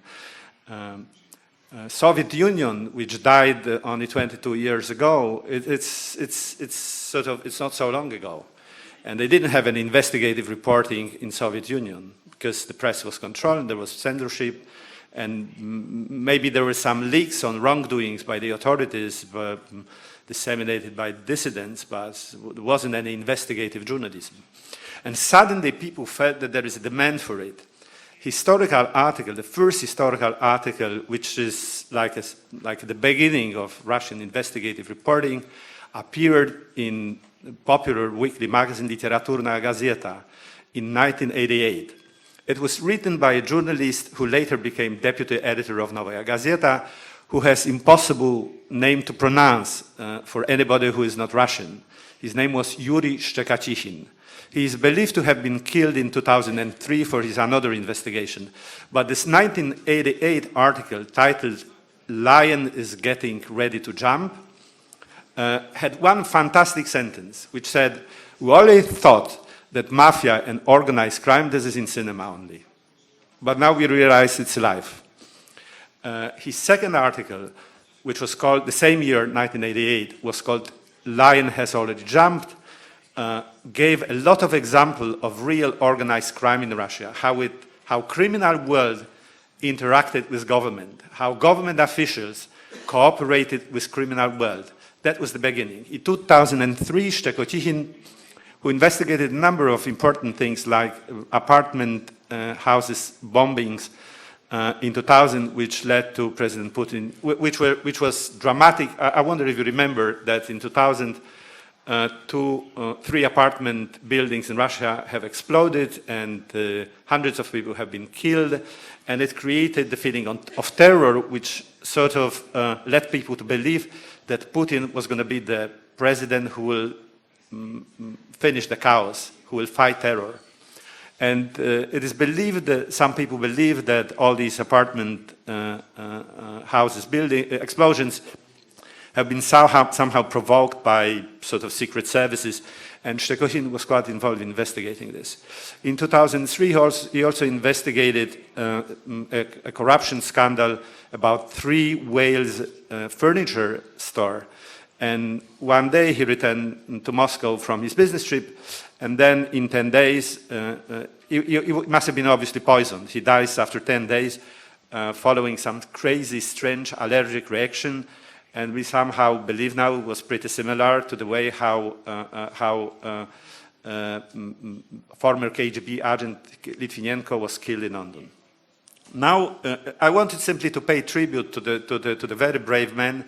Soviet Union, which died only 22 years ago, it's not so long ago. And they didn't have an investigative reporting in Soviet Union because the press was controlled, there was censorship, and maybe there were some leaks on wrongdoings by the authorities, but disseminated by dissidents, but there wasn't any investigative journalism. And suddenly people felt that there is a demand for it. Historical article, the first historical article, which is like the beginning of Russian investigative reporting, appeared in popular weekly magazine Literaturная Gazeta in 1988. It was written by a journalist who later became deputy editor of Novaya Gazeta, who has impossible name to pronounce for anybody who is not Russian. His name was Yuri Shchekachychin. He is believed to have been killed in 2003 for his another investigation. But this 1988 article titled "Lion is Getting Ready to Jump" had one fantastic sentence, which said, "We always thought that mafia and organized crime, this is in cinema only. But now we realize it's alive." His second article, which was called, the same year, 1988, was called "Lion Has Already Jumped," gave a lot of examples of real organized crime in Russia, how criminal world interacted with government, how government officials cooperated with criminal world. That was the beginning. In 2003, Shchekachychin, who investigated a number of important things like apartment houses bombings in 2000, which led to President Putin, which was dramatic. I wonder if you remember that in 2000, three apartment buildings in Russia have exploded and hundreds of people have been killed, and it created the feeling of terror, which sort of led people to believe that Putin was going to be the president who will finish the chaos, who will fight terror. And it is believed that some people believe that all these apartment houses building explosions have been somehow provoked by sort of secret services, and Shchekachychin was quite involved in investigating this. In 2003, he also investigated a corruption scandal about 3 Wales furniture store. And one day he returned to Moscow from his business trip, and then in 10 days, he must have been obviously poisoned. He dies after 10 days following some crazy, strange allergic reaction. And we somehow believe now it was pretty similar to the way how former KGB agent Litvinenko was killed in London. Now, I wanted simply to pay tribute to the very brave man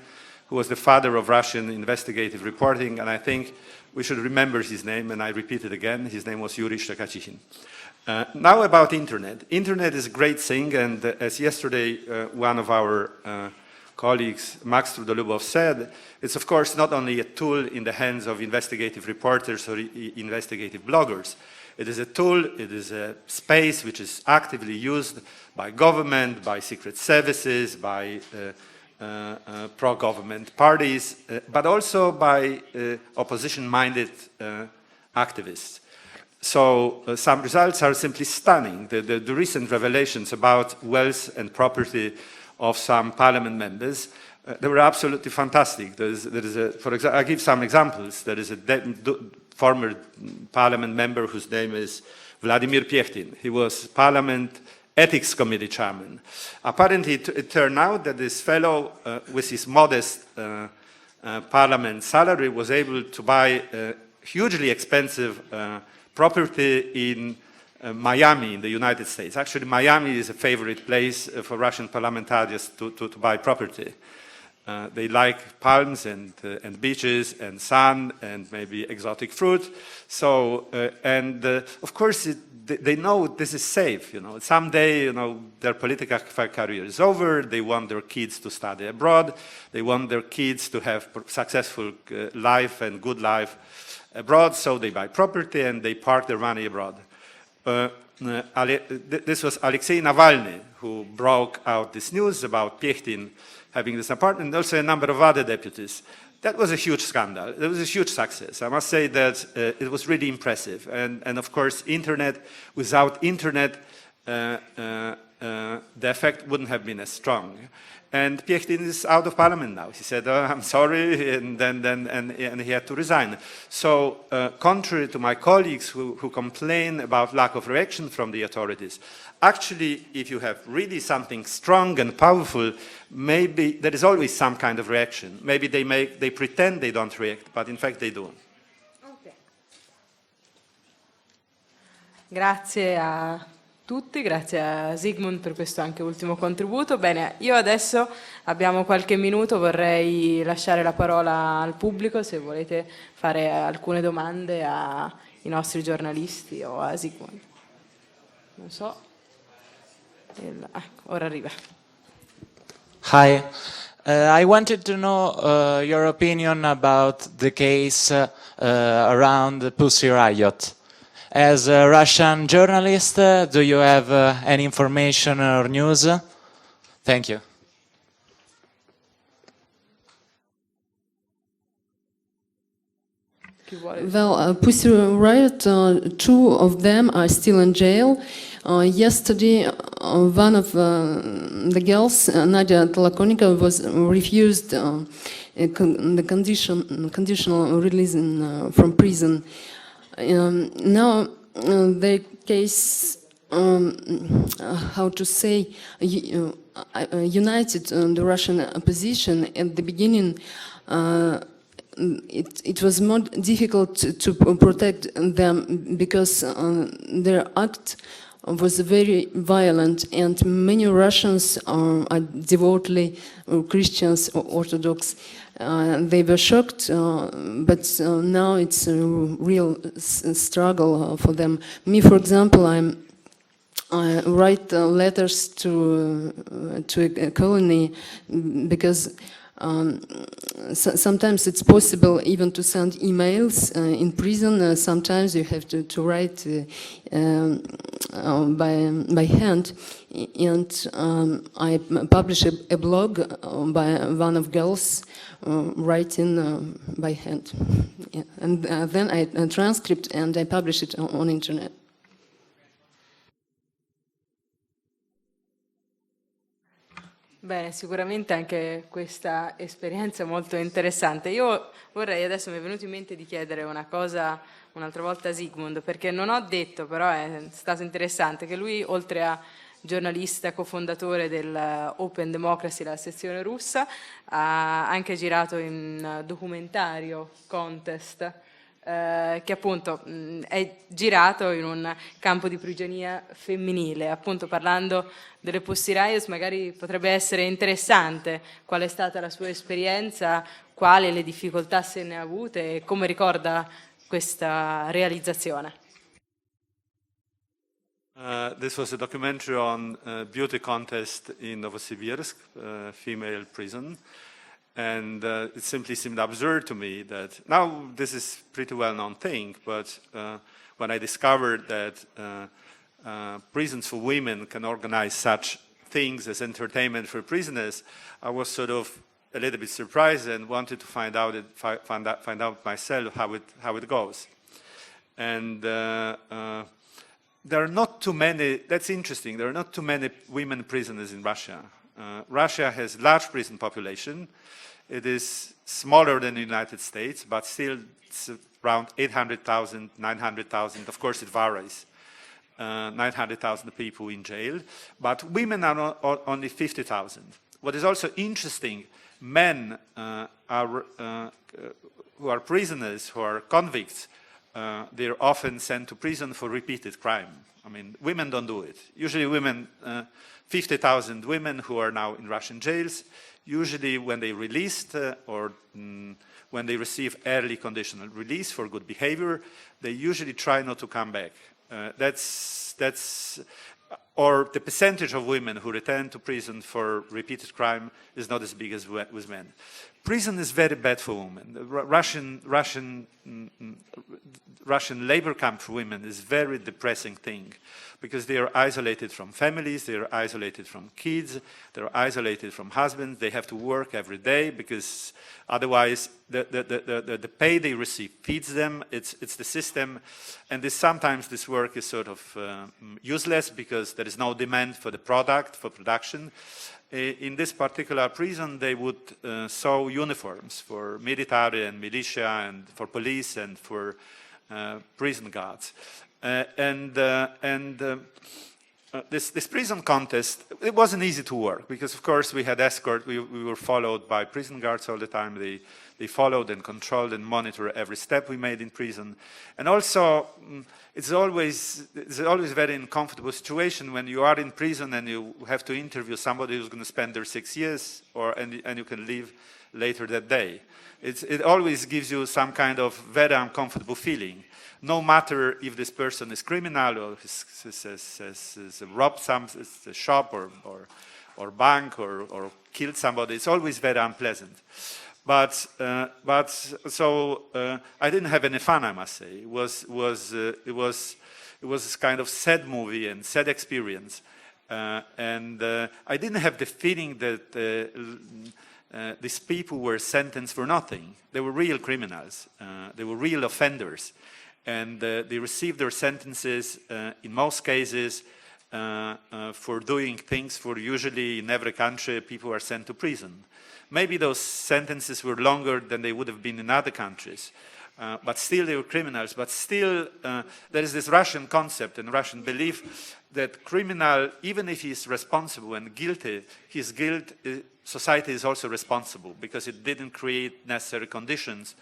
who was the father of Russian investigative reporting, and I think we should remember his name, and I repeat it again. His name was Yuri Shchekachychin. Now about Internet. Internet is a great thing, and as yesterday one of our colleagues, Max Trudolubov, said, it's of course not only a tool in the hands of investigative reporters or investigative bloggers. It is a tool, it is a space which is actively used by government, by secret services, by pro-government parties, but also by opposition-minded activists. So some results are simply stunning. The recent revelations about wealth and property of some parliament members, they were absolutely fantastic. For example, I'll give some examples. There is a former parliament member whose name is Vladimir Piechtin. He was parliament ethics committee chairman. Apparently, it turned out that this fellow, with his modest parliament salary, was able to buy a hugely expensive property in Miami in the United States. Actually, Miami is a favorite place for Russian parliamentarians to buy property. They like palms and beaches and sun and maybe exotic fruit. So, of course, they know this is safe. Someday, their political career is over. They want their kids to study abroad. They want their kids to have successful life and good life abroad. So they buy property and they park their money abroad. This was Alexei Navalny who broke out this news about Piechtin having this apartment, and also a number of other deputies. That was a huge scandal. It was a huge success. I must say that it was really impressive. And of course, internet, without internet, the effect wouldn't have been as strong. And Piechtin is out of parliament now. He said, "Oh, I'm sorry," and he had to resign. So, contrary to my colleagues who complain about lack of reaction from the authorities, actually, if you have really something strong and powerful, maybe there is always some kind of reaction. Maybe they pretend they don't react, but in fact they do. Okay. Grazie a tutti, grazie a Zygmunt per questo anche ultimo contributo. Bene, io adesso abbiamo qualche minuto, vorrei lasciare la parola al pubblico se volete fare alcune domande ai nostri giornalisti o a Zygmunt. Non so. Ora arriva. Hi, I wanted to know your opinion about the case around the Pussy Riot. As a Russian journalist, do you have any information or news? Thank you. Well, Pussy Riot, two of them are still in jail. Yesterday, one of the girls, Nadia Tolokonikova, was refused the conditional release from prison. Now, the case, how to say, united the Russian opposition. At the beginning, it was more difficult to protect them because their act was very violent, and many Russians are devoutly Christians or Orthodox. They were shocked, but now it's a real struggle for them. Me, for example, I write letters to a colony because sometimes it's possible even to send emails in prison. Sometimes you have to write by hand. And I publish a blog by one of girls writing by hand. Yeah. And then I transcript and I publish it on internet. Bene, sicuramente anche questa esperienza è molto interessante. Io vorrei, adesso mi è venuto in mente di chiedere una cosa un'altra volta a Zygmunt, perché non ho detto, però è stato interessante, che lui, oltre a giornalista, cofondatore del openDemocracy, la sezione russa, ha anche girato in documentario contest, che appunto è girato in un campo di prigionia femminile. Appunto, parlando delle Pussy Riot, magari potrebbe essere interessante qual è stata la sua esperienza, quali le difficoltà se ne ha avute e come ricorda questa realizzazione. This was a documentary on beauty contest in Novosibirsk, female prison. And it simply seemed absurd to me that now this is pretty well-known thing, but when I discovered that prisons for women can organize such things as entertainment for prisoners, I was sort of a little bit surprised and wanted to find out myself how it goes. And there are not too many. That's interesting. There are not too many women prisoners in Russia. Russia has large prison population. It is smaller than the United States, but still it's around 800,000, 900,000. Of course, it varies. 900,000 people in jail, but women are only 50,000. What is also interesting, men who are prisoners, who are convicts, they're often sent to prison for repeated crime. I mean, women don't do it. Usually women, 50,000 women who are now in Russian jails, Usually when they released or when they receive early conditional release for good behavior, they usually try not to come back. Or the percentage of women who return to prison for repeated crime is not as big as with men. Prison is very bad for women. Russian labor camp for women is a very depressing thing because they are isolated from families, they are isolated from kids, they are isolated from husbands, they have to work every day because otherwise the pay they receive feeds them, it's the system, and sometimes this work is sort of useless because there is no demand for the product, for production. In this particular prison, they would sew uniforms for military and militia and for police and for prison guards. This prison contest, it wasn't easy to work because, of course, we had escort. We were followed by prison guards all the time. They followed and controlled and monitored every step we made in prison. And also, it's always a very uncomfortable situation when you are in prison and you have to interview somebody who's going to spend their 6 years, and you can leave later that day. It always gives you some kind of very uncomfortable feeling. No matter if this person is criminal or has robbed some shop or bank or killed somebody, it's always very unpleasant. But so I didn't have any fun, I must say. It was this kind of sad movie and sad experience, and I didn't have the feeling that these people were sentenced for nothing. They were real criminals. They were real offenders. And they received their sentences, in most cases, for doing things for usually in every country people are sent to prison. Maybe those sentences were longer than they would have been in other countries. But still they were criminals. But still there is this Russian concept and Russian belief that criminal, even if he is responsible and guilty, his guilt, society is also responsible because it didn't create necessary conditions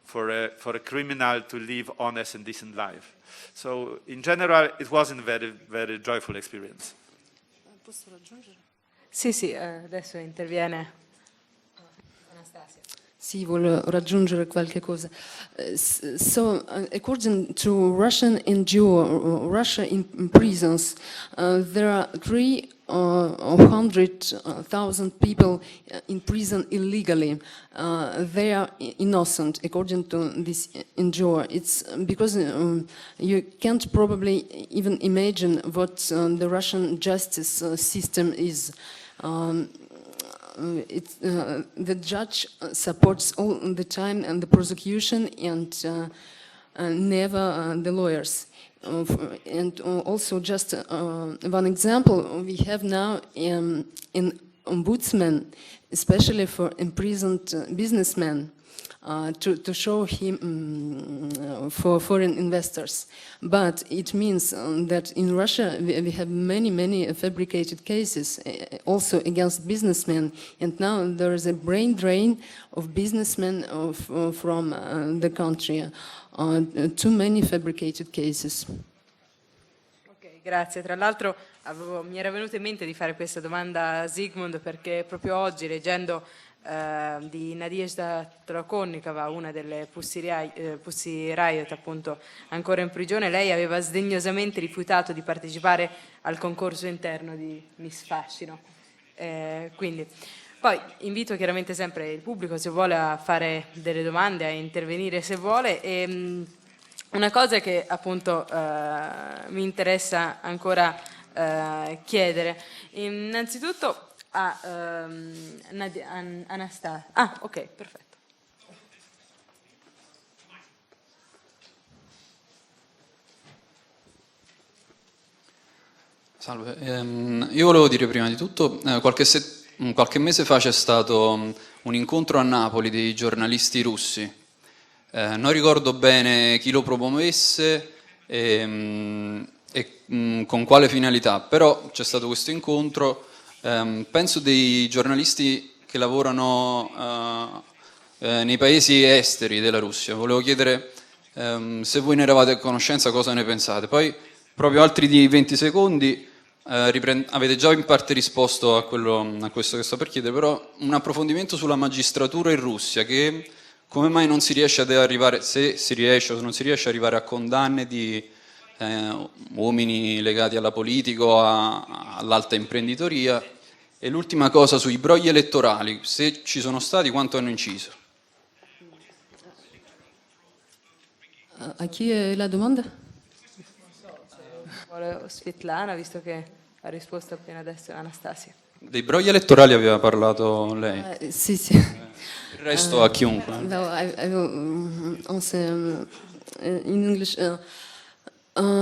for a criminal to live honest and decent life. So in general, it wasn't a very, very joyful experience. Posso raggiungere? Sì, adesso interviene Anastasia. Sì, volevo raggiungere qualche cosa. So, according to Russian NGO, Russia in prisons, there are 300,000 people in prison illegally. They are innocent, according to this NGO. It's because you can't probably even imagine what the Russian justice system is. The judge supports all the time and the prosecution and never the lawyers. And also just one example, we have now an ombudsman, especially for imprisoned businessmen, to show him for foreign investors. But it means that in Russia we have many fabricated cases also against businessmen, and now there is a brain drain of businessmen from the country. Too many fabricated cases. Ok, grazie. Tra l'altro mi era venuto in mente di fare questa domanda a Zygmunt perché proprio oggi, leggendo di Nadezhda Trokonnikova, una delle Pussy Riot, appunto ancora in prigione, lei aveva sdegnosamente rifiutato di partecipare al concorso interno di Miss Fascino. Quindi poi invito chiaramente sempre il pubblico, se vuole, a fare delle domande, a intervenire se vuole. E una cosa che appunto mi interessa ancora chiedere, innanzitutto a Anastasia. Ah, ok, perfetto. Salve, io volevo dire prima di tutto, qualche mese fa c'è stato un incontro a Napoli dei giornalisti russi. Non ricordo bene chi lo promuovesse e con quale finalità, però c'è stato questo incontro. Penso dei giornalisti che lavorano nei paesi esteri della Russia. Volevo chiedere se voi ne eravate a conoscenza, cosa ne pensate. Poi, proprio altri di 20 secondi, avete già in parte risposto a questo che sto per chiedere, però un approfondimento sulla magistratura in Russia, che come mai non si riesce ad arrivare, se si riesce o non si riesce ad arrivare a condanne di uomini legati alla politica o all'alta imprenditoria. E l'ultima cosa sui brogli elettorali, se ci sono stati, quanto hanno inciso? A chi è la domanda? Svetlana, visto che ha risposto appena adesso Anastasia. Dei brogli elettorali aveva parlato lei. Sì, sì. Il resto a chiunque. Well, I will answer in English.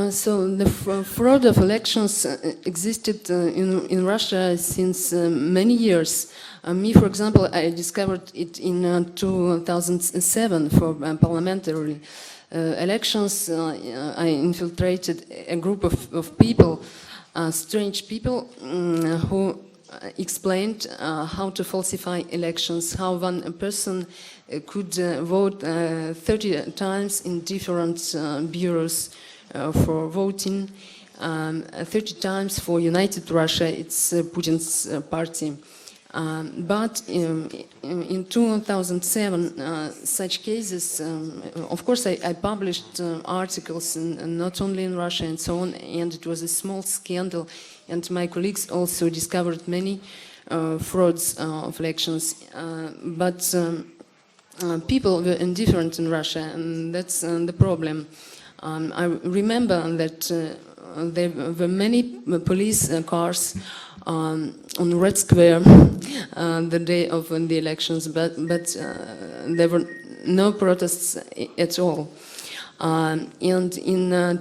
So the fraud of elections existed in Russia since many years. Me, for example, I discovered it in 2007 for parliamentary elections. I infiltrated a group of people, strange people, who explained how to falsify elections, how one person could vote 30 times in different bureaus for voting, 30 times for United Russia, it's Putin's party. But in 2007, such cases, of course, I published articles, not only in Russia and so on, and it was a small scandal, and my colleagues also discovered many frauds of elections. But people were indifferent in Russia, and that's the problem. I remember that there were many police cars on Red Square the day of the elections, but there were no protests at all. And in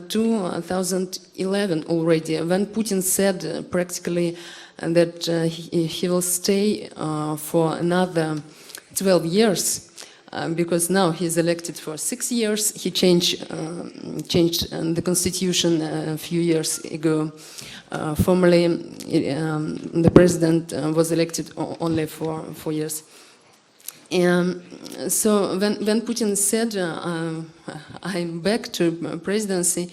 2011 already, when Putin said practically that he will stay for another 12 years, because now he's elected for 6 years. He changed the constitution a few years ago. Formerly, the president was elected only for 4 years. So when Putin said, I'm back to presidency,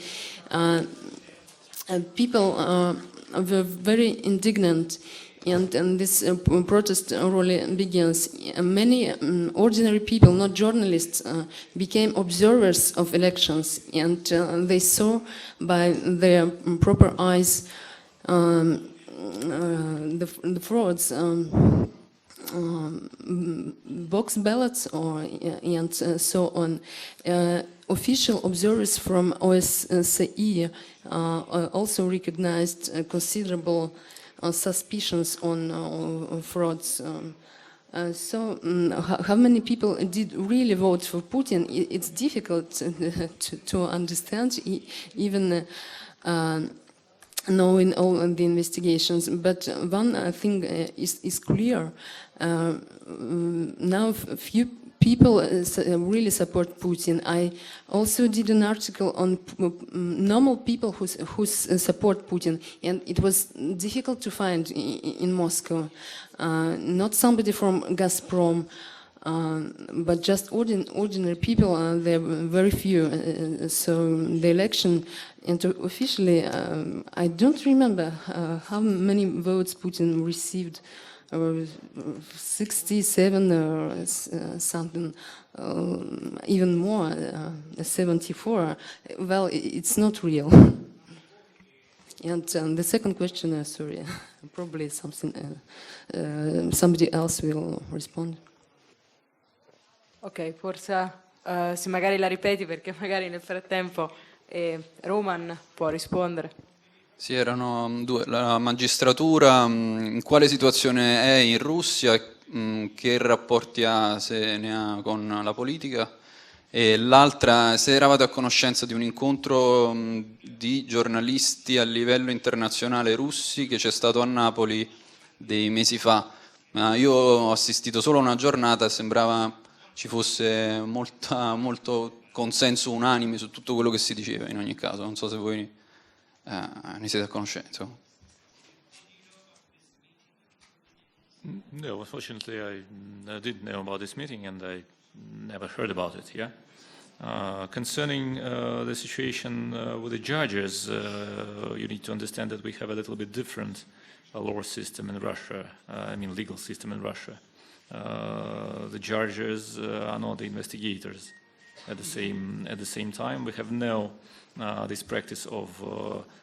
people were very indignant. And this protest really begins. Many ordinary people, not journalists, became observers of elections, and they saw by their proper eyes the frauds, box ballots, and so on. Official observers from OSCE also recognized considerable suspicions on frauds. So how many people did really vote for Putin? It's difficult to understand, even knowing all the investigations. But one thing is clear. Now few people really support Putin. I also did an article on normal people who support Putin, and it was difficult to find in Moscow. Not somebody from Gazprom, but just ordinary people. There were very few. So the election, and officially, I don't remember how many votes Putin received. 67 or something, even more, 74. Well, it's not real. And the second question, sorry, probably somebody else will respond. Ok, forse se magari la ripeti, perché magari nel frattempo Roman può rispondere. Sì, erano due. La magistratura, in quale situazione è in Russia, che rapporti ha, se ne ha, con la politica? E l'altra, se eravate a conoscenza di un incontro di giornalisti a livello internazionale russi che c'è stato a Napoli dei mesi fa. Io ho assistito solo a una giornata e sembrava ci fosse molto consenso unanime su tutto quello che si diceva in ogni caso. Non so se voi ne siete a conoscenza. No, unfortunately I didn't know about this meeting and I never heard about it, yeah? Concerning the situation with the judges, you need to understand that we have a little bit different law system in Russia, legal system in Russia. The judges are not the investigators. At the same time, we have no this practice of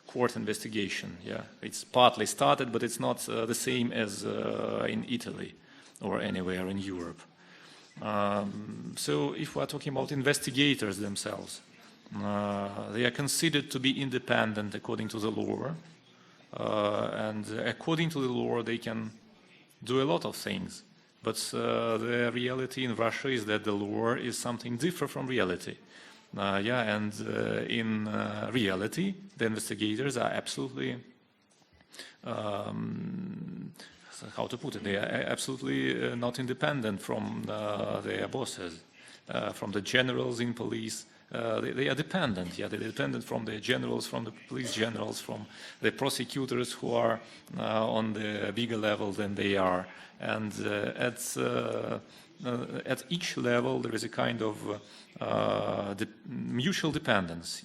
court investigation. Yeah, it's partly started, but it's not the same as in Italy or anywhere in Europe. So if we're talking about investigators themselves, they are considered to be independent according to the law, and according to the law they can do a lot of things, but the reality in Russia is that the law is something different from reality. In reality the investigators are absolutely how to put it, they are absolutely not independent from their bosses, from the generals in police. They are dependent, they're dependent from the generals, from the police generals, from the prosecutors who are on the bigger level than they are. And at each level there is a kind of mutual dependence,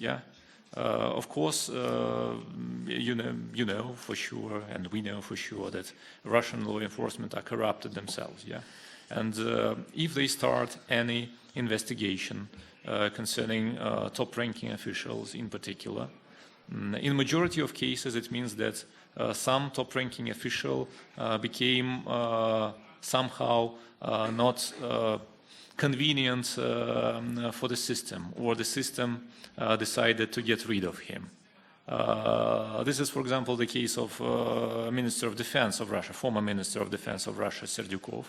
of course, you know for sure, and we know for sure that Russian law enforcement are corrupted themselves, and if they start any investigation concerning top-ranking officials in particular, in majority of cases it means that some top-ranking official became somehow not convenient for the system, or the system decided to get rid of him. This is, for example, the case of Minister of Defense of Russia, former Minister of Defense of Russia, Serdyukov.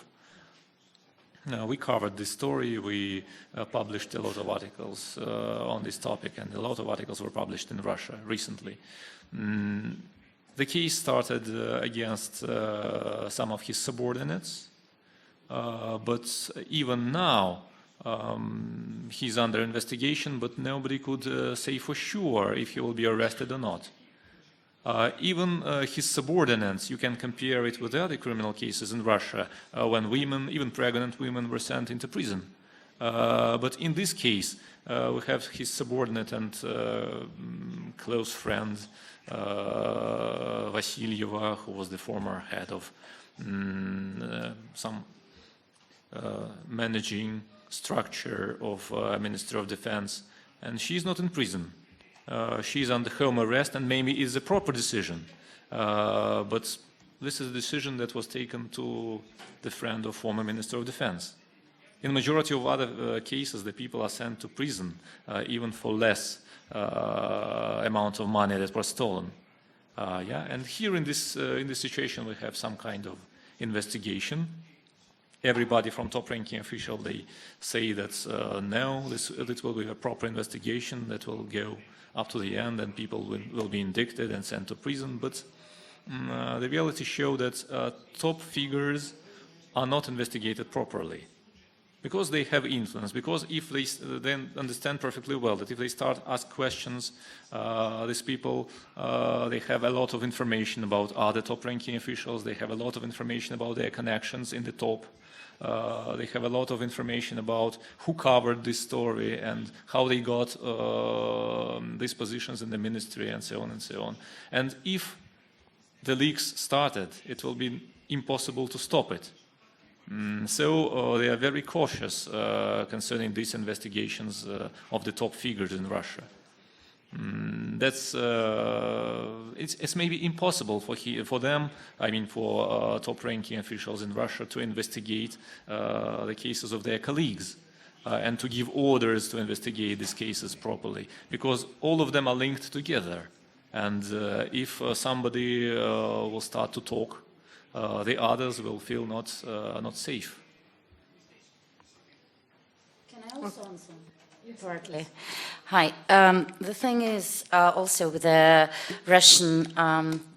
We covered this story, we published a lot of articles on this topic, and a lot of articles were published in Russia recently. The case started against some of his subordinates, but even now he's under investigation, but nobody could say for sure if he will be arrested or not. Even his subordinates, you can compare it with other criminal cases in Russia, when women, even pregnant women, were sent into prison. But in this case, we have his subordinate and close friend, Vasilyeva, who was the former head of some managing structure of Minister of Defense, and she's not in prison. She's under home arrest, and maybe is a proper decision, but this is a decision that was taken to the friend of former Minister of Defense. In majority of other cases, the people are sent to prison even for less amount of money that was stolen. And here in this situation we have some kind of investigation. Everybody from top-ranking official, they say that no, this will be a proper investigation that will go up to the end, and people will be indicted and sent to prison. But the reality shows that top figures are not investigated properly, because they have influence, because if they then understand perfectly well that if they start ask questions, these people, they have a lot of information about other top-ranking officials, they have a lot of information about their connections in the top, they have a lot of information about who covered this story and how they got these positions in the ministry, and so on and so on. And if the leaks started, it will be impossible to stop it. So they are very cautious concerning these investigations of the top figures in Russia. It's maybe impossible for them, I mean for top-ranking officials in Russia, to investigate the cases of their colleagues and to give orders to investigate these cases properly, because all of them are linked together. And if somebody will start to talk, the others will feel not safe. Can I also answer? Partly. Hi. The thing is also with the Russian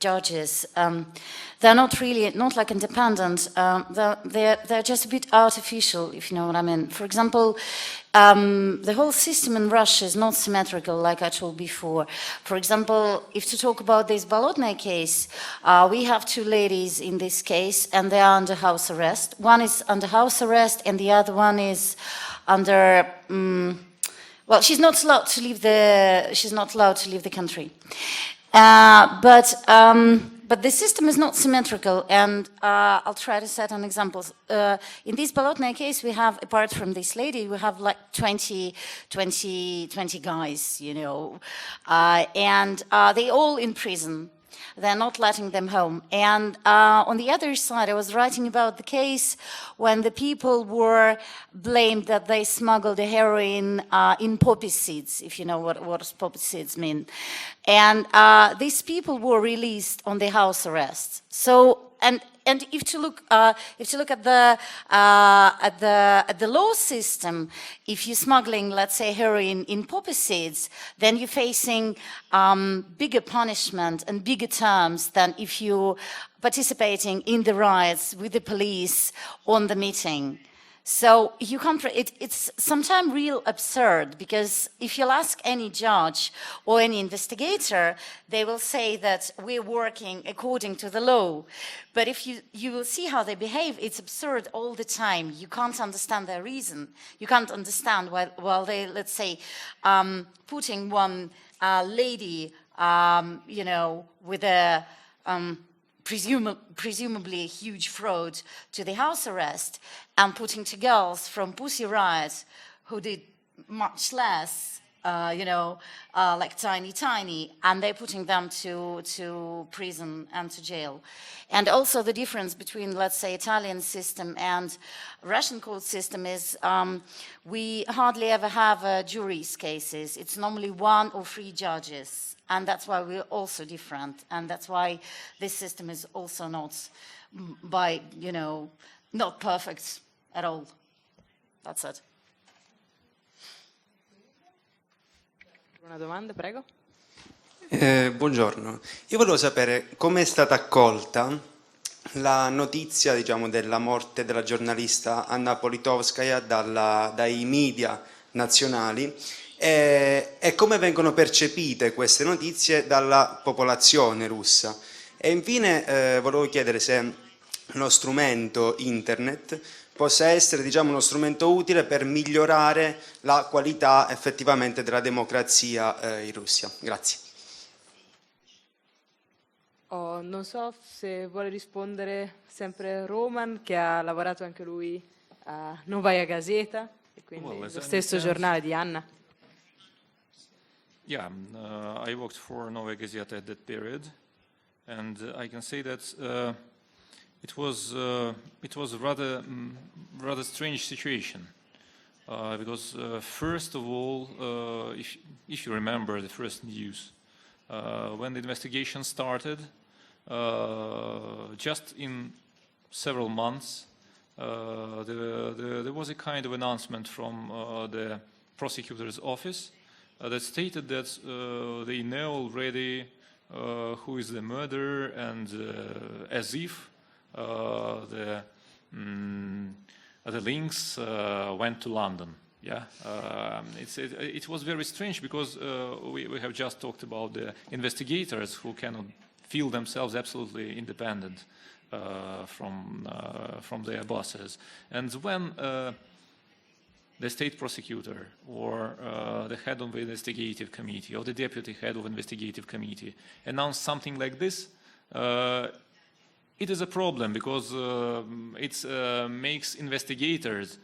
judges, they're not like independent. They're just a bit artificial, if you know what I mean. For example, the whole system in Russia is not symmetrical, like I told before. For example, if to talk about this Bolotnaya case, we have two ladies in this case, and they are under house arrest. One is under house arrest, and the other one is under Well, she's not allowed to leave the country. But the system is not symmetrical, and I'll try to set an example. In this Bolotnaya case, we have, apart from this lady, we have like 20 guys, you know, and they all in prison. They're not letting them home. And on the other side, I was writing about the case when the people were blamed that they smuggled the heroin in poppy seeds, if you know what poppy seeds mean. And these people were released on the house arrest. So, and if you look at the law system, if you're smuggling, let's say, heroin in poppy seeds, then you're facing bigger punishment and bigger terms than if you're participating in the riots with the police on the meeting. So you can't, it's sometimes real absurd, because if you'll ask any judge or any investigator, they will say that we're working according to the law. But if you will see how they behave, it's absurd all the time. You can't understand their reason. You can't understand while they, let's say, putting one lady, you know, with a presumably a huge fraud to the house arrest, and putting two girls from Pussy Riot who did much less, you know, like tiny, and they're putting them to prison and to jail. And also the difference between, let's say, Italian system and Russian court system is we hardly ever have juries cases. It's normally 1 or 3 judges. And that's why we're also different. And that's why this system is also not you know, not perfect at all. That's it. Una domanda, prego. Buongiorno, io volevo sapere come è stata accolta la notizia, diciamo, della morte della giornalista Anna Politkovskaya dai media nazionali e come vengono percepite queste notizie dalla popolazione russa. E infine volevo chiedere se lo strumento internet possa essere, diciamo, uno strumento utile per migliorare la qualità effettivamente della democrazia in Russia. Grazie. Non so se vuole rispondere sempre Roman, che ha lavorato anche lui a Novaya Gazeta, e quindi lo stesso giornale di Anna. Yeah, I worked for Novaya Gazeta at that period, and I can say that it was a rather strange situation, because first of all, if you remember the first news, when the investigation started, just in several months, there was a kind of announcement from the prosecutor's office that stated that they know already who is the murderer, and as if the links went to London. Yeah, it was very strange, because we have just talked about the investigators who cannot feel themselves absolutely independent from their bosses, and when the state prosecutor or the head of the investigative committee or the deputy head of investigative committee announced something like this, it is a problem, because it makes investigators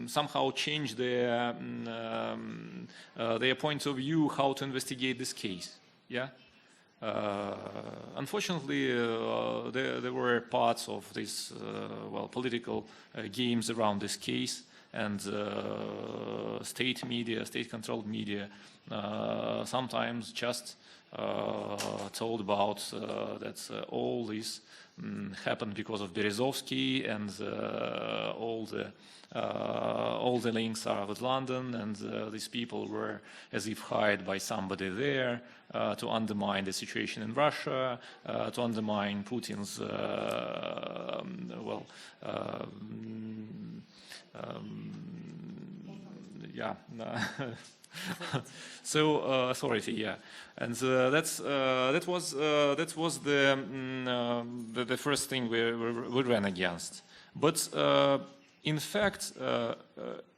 somehow change their points of view how to investigate this case. Yeah. Unfortunately, there were parts of this political games around this case, and state media, state-controlled media, sometimes just told about that all this happened because of Berezovsky, and all the links are with London, and these people were as if hired by somebody there to undermine the situation in Russia, to undermine Putin's so authority, yeah, and that was the first thing we ran against. But in fact,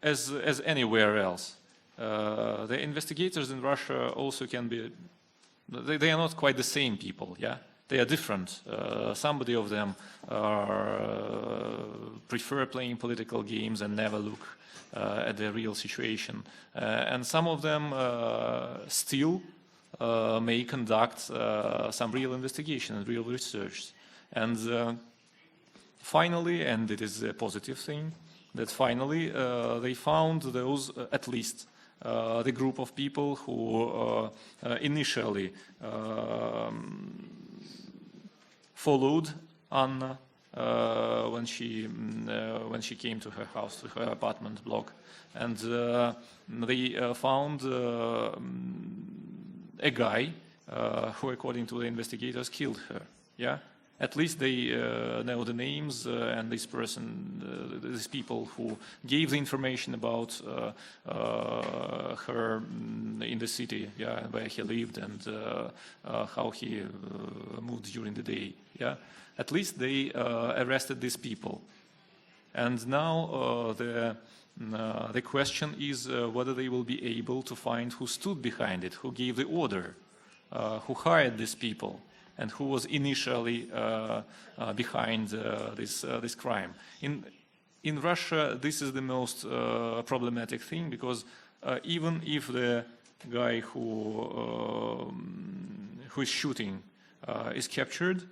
as anywhere else, The investigators in Russia also can be, they are not quite the same people, yeah? They are different. Somebody of them prefer playing political games and never look at the real situation. And some of them still may conduct some real investigation and real research. And finally, and it is a positive thing, that finally they found those, at least, the group of people who initially followed Anna when she came to her house, to her apartment block, and they found a guy who, according to the investigators, killed her. Yeah, at least they know the names and this person, these people who gave the information about her in the city, yeah, where he lived and how he moved during the day. Yeah, at least they arrested these people, and now the question is whether they will be able to find who stood behind it, who gave the order, who hired these people, and who was initially behind this crime. In Russia, this is the most problematic thing, because even if the guy who is shooting is captured,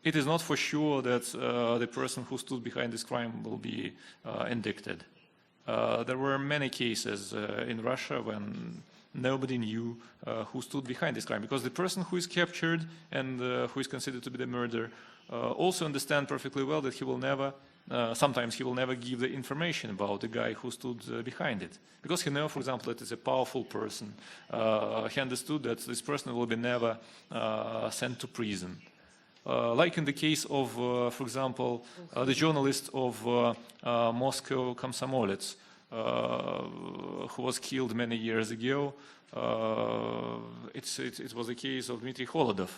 it is not for sure that the person who stood behind this crime will be indicted. There were many cases in Russia when nobody knew who stood behind this crime, because the person who is captured and who is considered to be the murderer also understand perfectly well that he will never, sometimes he will never give the information about the guy who stood behind it, because he knows, for example, that it's a powerful person. He understood that this person will be never sent to prison. Like in the case of, for example, the journalist of Moscow Komsomolets, who was killed many years ago. It was the case of Dmitry Holodov.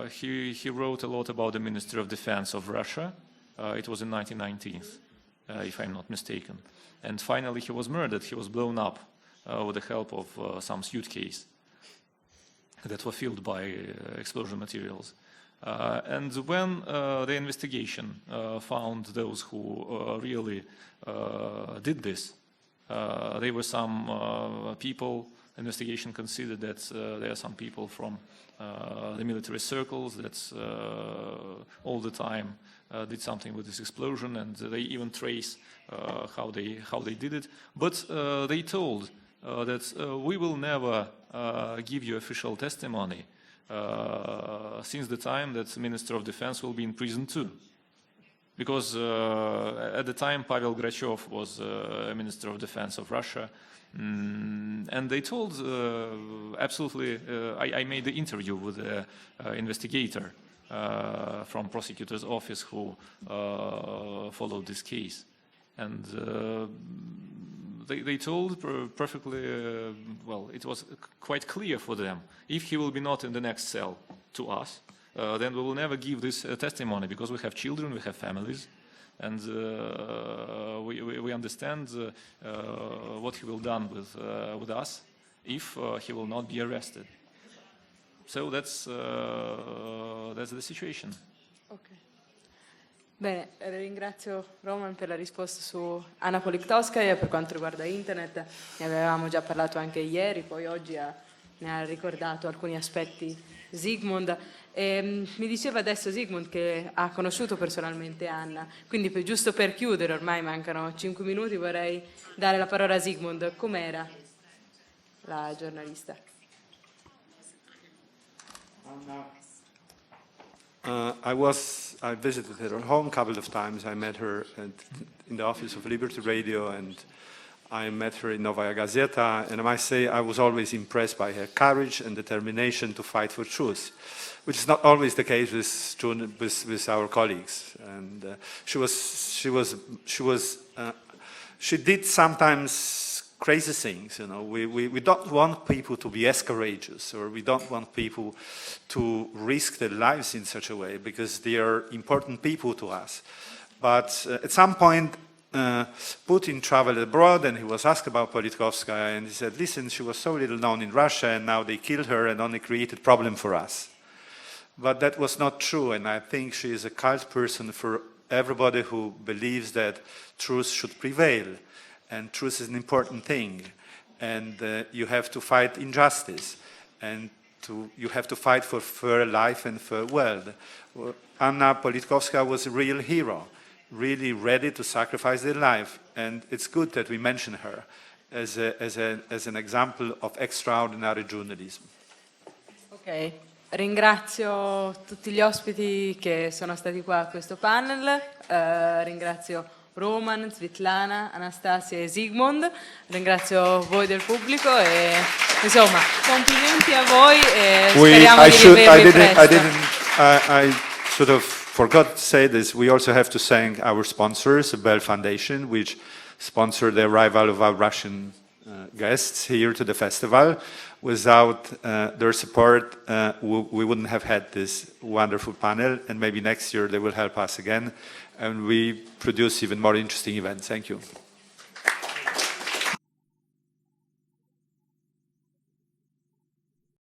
He wrote a lot about the Ministry of Defense of Russia. It was in 1919, if I'm not mistaken. And finally he was murdered. He was blown up with the help of some suitcase that were filled by explosion materials. And when the investigation found those who really did this, there were some people, investigation considered that there are some people from the military circles that all the time did something with this explosion, and they even trace how they did it. But they told that we will never give you official testimony since the time that the Minister of Defense will be in prison too. Because at the time Pavel Grachev was Minister of Defense of Russia, and they told absolutely, I made the interview with the investigator from prosecutor's office who followed this case, and they told perfectly, well, it was quite clear for them, if he will be not in the next cell to us, then we will never give this testimony, because we have children, we have families, and we understand what he will done with us if he will not be arrested. So that's the situation. Okay. Bene, ringrazio Roman per la risposta su Anna Politkovskaya. Per quanto riguarda internet ne avevamo già parlato anche ieri, poi oggi ne ha ricordato alcuni aspetti Zygmunt. Mi diceva adesso Zygmunt che ha conosciuto personalmente Anna, quindi giusto per chiudere, ormai mancano 5 minuti, vorrei dare la parola a Zygmunt. Com'era la giornalista? I visited her home a couple of times. I met her in the office of Liberty Radio, and I met her in Novaya Gazeta, and I must say I was always impressed by her courage and determination to fight for truth, which is not always the case with our colleagues. And she did sometimes crazy things, you know. We don't want people to be as courageous, or we don't want people to risk their lives in such a way, because they are important people to us. But at some point, Putin traveled abroad and he was asked about Politkovskaya, and he said, listen, she was so little known in Russia and now they killed her and only created problem for us. But that was not true, and I think she is a cult person for everybody who believes that truth should prevail, and truth is an important thing, and you have to fight injustice, and you have to fight for fair life and fair world. Anna Politkovskaya was a real hero, really ready to sacrifice their life, and it's good that we mention her as an example of extraordinary journalism. Ok, ringrazio tutti gli ospiti che sono stati qua a questo panel, ringrazio Roman, Svetlana, Anastasia e Zygmunt, ringrazio voi del pubblico e insomma complimenti a voi e speriamo di rivedervi presto. I sort of forgot to say this. We also have to thank our sponsors, the Bell Foundation, which sponsored the arrival of our Russian guests here to the festival. Without their support, we wouldn't have had this wonderful panel, and maybe next year they will help us again, and we produce even more interesting events. Thank you.